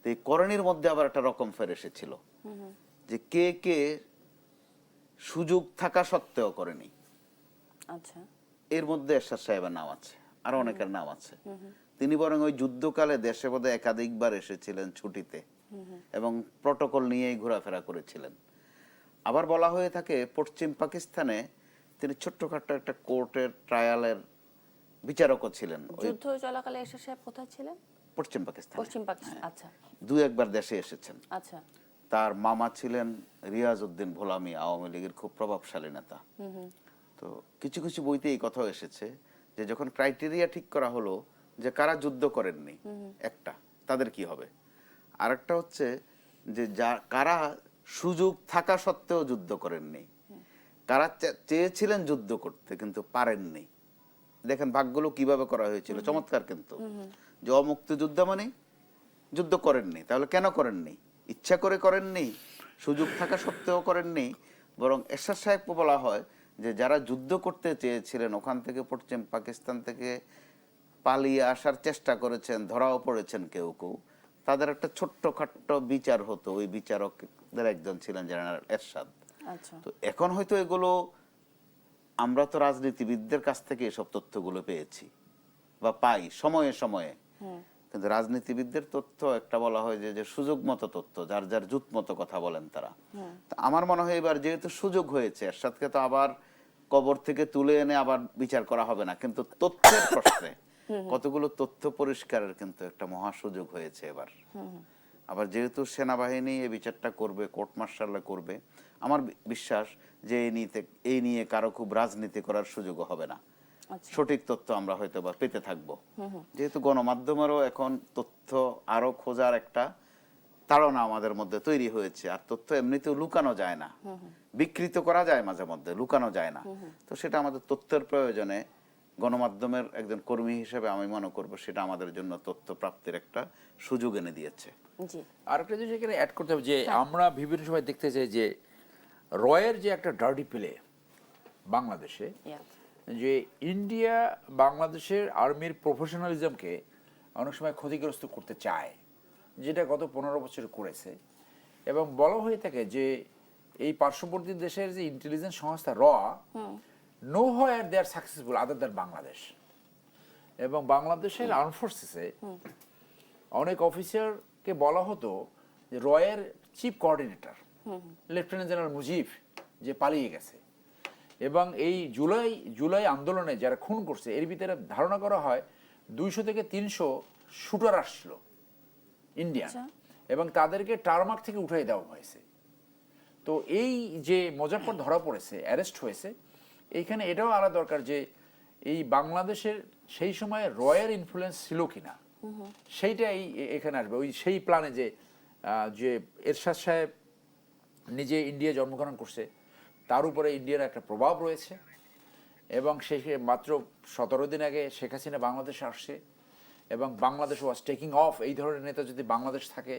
তো এই করণীর মধ্যে আবার একটা রকম ফের এসেছিল যে কে কে সুযোগ থাকা সত্ত্বেও করেনি। আচ্ছা, এর মধ্যে এরশাদ সাহেবের নাম আছে, আরো অনেকের নাম আছে। তিনি বরং ওই যুদ্ধকালে দেশে বোধহয় একাধিকবার এসেছিলেন ছুটিতে এবং প্রটোকল নিয়েই ঘোরাফেরা করেছিলেন। আবার বলা হয়ে থাকে পশ্চিম পাকিস্তানে তিনি ছোট্টখাট্ট একটা কোর্টের ট্রায়ালের বিচারকও ছিলেন। যুদ্ধ চলাকালে এরশাদ সাহেব কোথায় ছিলেন? পশ্চিম পাকিস্তান। আচ্ছা, দুই একবার দেশে এসেছেন। আচ্ছা। তার মামা ছিলেন রিয়াজ উদ্দিন ভোলামি, আওয়ামী লীগের খুব প্রভাবশালী নেতা। তো কিছু কিছু বইতে এই কথাও এসেছে যে যখন ক্রাইটেরিয়া ঠিক করা হলো যে কারা যুদ্ধ করেননি, একটা তাদের কি হবে, আরেকটা হচ্ছে যে কারা সুযোগ থাকা সত্ত্বেও যুদ্ধ করেননি, কারা চেয়েছিলেন যুদ্ধ করতে কিন্তু পারেননি। দেখেন ভাগগুলো কিভাবে করা হয়েছিল, চমৎকার। কিন্তু যে অমুক্তিযুদ্ধ মানে যুদ্ধ করেননি, তাহলে কেন করেননি? ইচ্ছা করে করেননি, সুযোগ থাকা সত্ত্বেও করেননি, বরং এরশাদ সাহেবকে বলা হয় যে যারা যুদ্ধ করতে চেয়েছিলেন ওখান থেকে পশ্চিম পাকিস্তান থেকে পালিয়ে আসার চেষ্টা করেছেন, ধরাও পড়েছেন কেউ কেউ, তাদের একটা ছোট্টখাট্ট বিচার হতো। ওই বিচারকদের একজন ছিলেন জেনারেল এরশাদ। তো এখন হয়তো এগুলো আমরা তো রাজনীতিবিদদের কাছ থেকে এসব তথ্যগুলো পেয়েছি বা পাই সময়ে সময়ে, কিন্তু রাজনীতিবিদদের তথ্য একটা বলা হয় যে সুযোগ মতো তথ্য, যার যার জুত মতো কথা বলেন তারা। আমার মনে হয় এবার যেহেতু সুযোগ হয়েছে, এরশাদকে তো আবার কবর থেকে তুলে এনে আবার বিচার করা হবে না, কিন্তু তথ্যের প্রশ্নে কতগুলো তথ্য পরিষ্কারের কিন্তু একটা মহা সুযোগ হয়েছে এবার। আবার যেহেতু সেনাবাহিনী এই বিচারটা করবে, কোর্ট মার্শাল করবে, আমার বিশ্বাস যে এই নিয়ে কারো খুব রাজনীতি করার সুযোগও হবে না। আচ্ছা। সঠিক তথ্য আমরা হয়তো বা পেতে থাকবো, যেহেতু গণমাধ্যমেরও এখন তথ্য আরো খোঁজার একটা তাড়না আমাদের মধ্যে তৈরি হয়েছে। আর তথ্য এমনিতেও লুকানো যায় না, বিকৃত করা যায় মাঝে মধ্যে, লুকানো যায় না। তো সেটা আমাদের তথ্যের প্রয়োজনে গণমাধ্যমের একজন কর্মী হিসেবে আমি মনে করব সেটা আমাদের জন্য তথ্য প্রাপ্তির একটা সুযোগ এনে দিয়েছে। জি, আরেকটা জিনিস এখানে অ্যাড করতে হবে যে আমরা বিভিন্ন সময় দেখতে চাই যে রয়ের যে একটা ডার্টি প্লে বাংলাদেশে, yeah. যে ইন্ডিয়া বাংলাদেশের আর্মির প্রফেশনালিজমকে অনেক সময় ক্ষতিগ্রস্ত করতে চায়, যেটা গত 15 বছর করেছে। এবং বলা হয়ে থাকে যে এই পার্শ্ববর্তী দেশের যে ইন্টেলিজেন্স সংস্থা know where they are successful other than Bangladesh. এবং বাংলাদেশের আর্ম ফোর্সেসে অনেক অফিসারকে বলা হতো যে রয়ের chief coordinator lieutenant general Mujib যে পালিয়ে গেছে। এবং এই জুলাই আন্দোলনে যারা খুন করছে এর ভিতরে ধারণা করা হয় 200 থেকে 300 শুটার আসছিল ইন্ডিয়ান, এবং তাদেরকে টারমাক থেকে উঠাই দেওয়া হয়েছে। তো এই যে মোজাফফর ধরা পড়েছে, অ্যারেস্ট হয়েছে, এইখানে এটাও আলাদা দরকার যে এই বাংলাদেশের সেই সময় রয়ের ইনফ্লুয়েন্স ছিল কিনা, সেইটাই এখানে আসবে। ওই সেই প্ল্যানে যে এরশাদ সাহেব নিজে ইন্ডিয়া জন্মগ্রহণ করছে, তার উপরে ইন্ডিয়ার একটা প্রভাব রয়েছে। এবং সে মাত্র 17 দিন আগে শেখ হাসিনা বাংলাদেশে আসছে, এবং বাংলাদেশ ওয়াজ টেকিং অফ। এই ধরনের নেতা যদি বাংলাদেশ থাকে,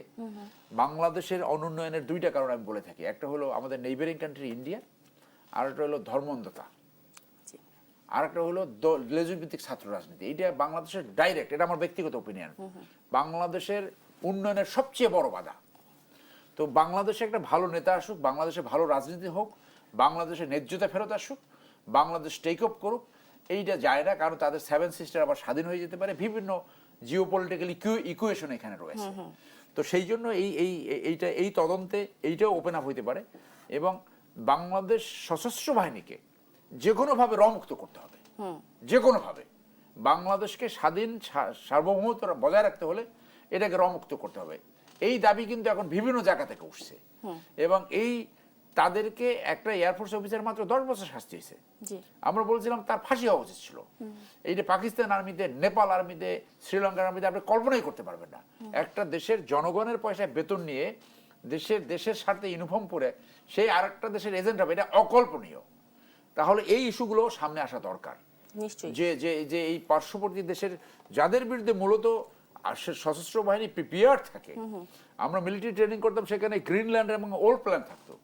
বাংলাদেশের অনুন্নয়নের দুইটা কারণ আমি বলে থাকি। একটা হলো আমাদের নেইবারিং কান্ট্রি ইন্ডিয়া, আর একটা হলো ধর্মন্ধতা, আর একটা হলো লেজুভিত্তিক ছাত্র রাজনীতি। এইটা বাংলাদেশের ডাইরেক্ট, এটা আমার ব্যক্তিগত ওপিনিয়ন, বাংলাদেশের উন্নয়নের সবচেয়ে বড় বাধা। তো বাংলাদেশে একটা ভালো নেতা আসুক, বাংলাদেশে ভালো রাজনীতি হোক, বাংলাদেশে ন্যায্যতা ফেরত আসুক, বাংলাদেশ টেক আপ করুক, এইটা যায় না। কারণ তাদের 7 সিস্টার আবার স্বাধীন হয়ে যেতে পারে, বিভিন্ন জিওপলিটিক্যাল ইকুয়েশন এখানে রয়েছে। তো সেই জন্য এই তদন্তে এইটাও ওপেন আপ হইতে পারে। এবং বাংলাদেশ সশস্ত্র বাহিনীকে যে কোনোভাবে রমুক্ত করতে হবে, যে কোনোভাবে। বাংলাদেশকে স্বাধীন সার্বভৌমত্ব বজায় রাখতে হলে এটাকে রমুক্ত করতে হবে। এই দাবি কিন্তু এখন বিভিন্ন জায়গা থেকে উঠছে। এবং তাদেরকে একটা এয়ারফোর্স অফিসার মাত্র 10 বছর শাস্তি হয়েছে। আমরা বলছিলাম তার ফাঁসি হওয়া উচিত ছিল। এইটা পাকিস্তান আর্মিতে, নেপাল আর্মিতে, শ্রীলঙ্কার আর্মিতে আপনি কল্পনাই করতে পারবেন না। একটা দেশের জনগণের পয়সায় বেতন নিয়ে দেশের স্বার্থে ইউনিফর্ম পরে সেই আরেকটা দেশের এজেন্ট হবে, এটা অকল্পনীয়। তাহলে এই ইস্যুগুলো সামনে আসা দরকার। যে এই পার্শ্ববর্তী দেশের যাদের বিরুদ্ধে মূলত সশস্ত্র বাহিনী প্রিপেয়ার থাকে। আমরা মিলিটারি ট্রেনিং করতাম, সেখানে গ্রিনল্যান্ড এবং ওল্ড প্ল্যান থাকতো।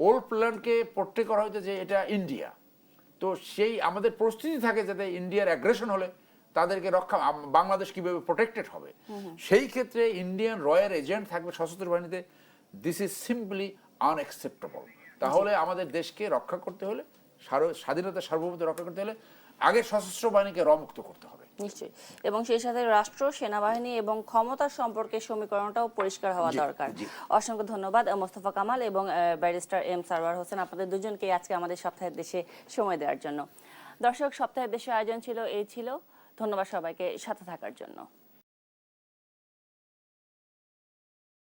ওল্ড প্ল্যানকে পোর্ট্রে করা হতো যে এটা ইন্ডিয়া। তো সেই আমাদের প্রস্তুতি থাকে যাতে ইন্ডিয়ার অ্যাগ্রেশন হলে তাদেরকে রক্ষা, বাংলাদেশ কিভাবে প্রোটেক্টেড হবে। সেই ক্ষেত্রে ইন্ডিয়ান রয়্যাল এজেন্ট থাকবে সশস্ত্র বাহিনীতে। This is simply unacceptable. তাহলে আমাদের দেশকে রক্ষা করতে হলে, স্বাধীনতা সার্বভৌমত্ব রক্ষা করতে হলে আগে সশস্ত্র বাহিনীকে রমুক্ত করতে হবে। নিশ্চয়ই। এবং সেই সাথে রাষ্ট্র, সেনাবাহিনী এবং ক্ষমতার সম্পর্কে সমীকরণটাও পরিষ্কার হওয়া দরকার। অসংখ্য ধন্যবাদ মোস্তফা কামাল এবং ব্যারিস্টার এম সারওয়ার হোসেন, আপনাদের দুজনকে আজকে আমাদের সপ্তাহের দেশে সময় দেওয়ার জন্য। দর্শক, সপ্তাহের দেশে আয়োজন ছিল এই ছিল। ধন্যবাদ সবাইকে সাথে থাকার জন্য।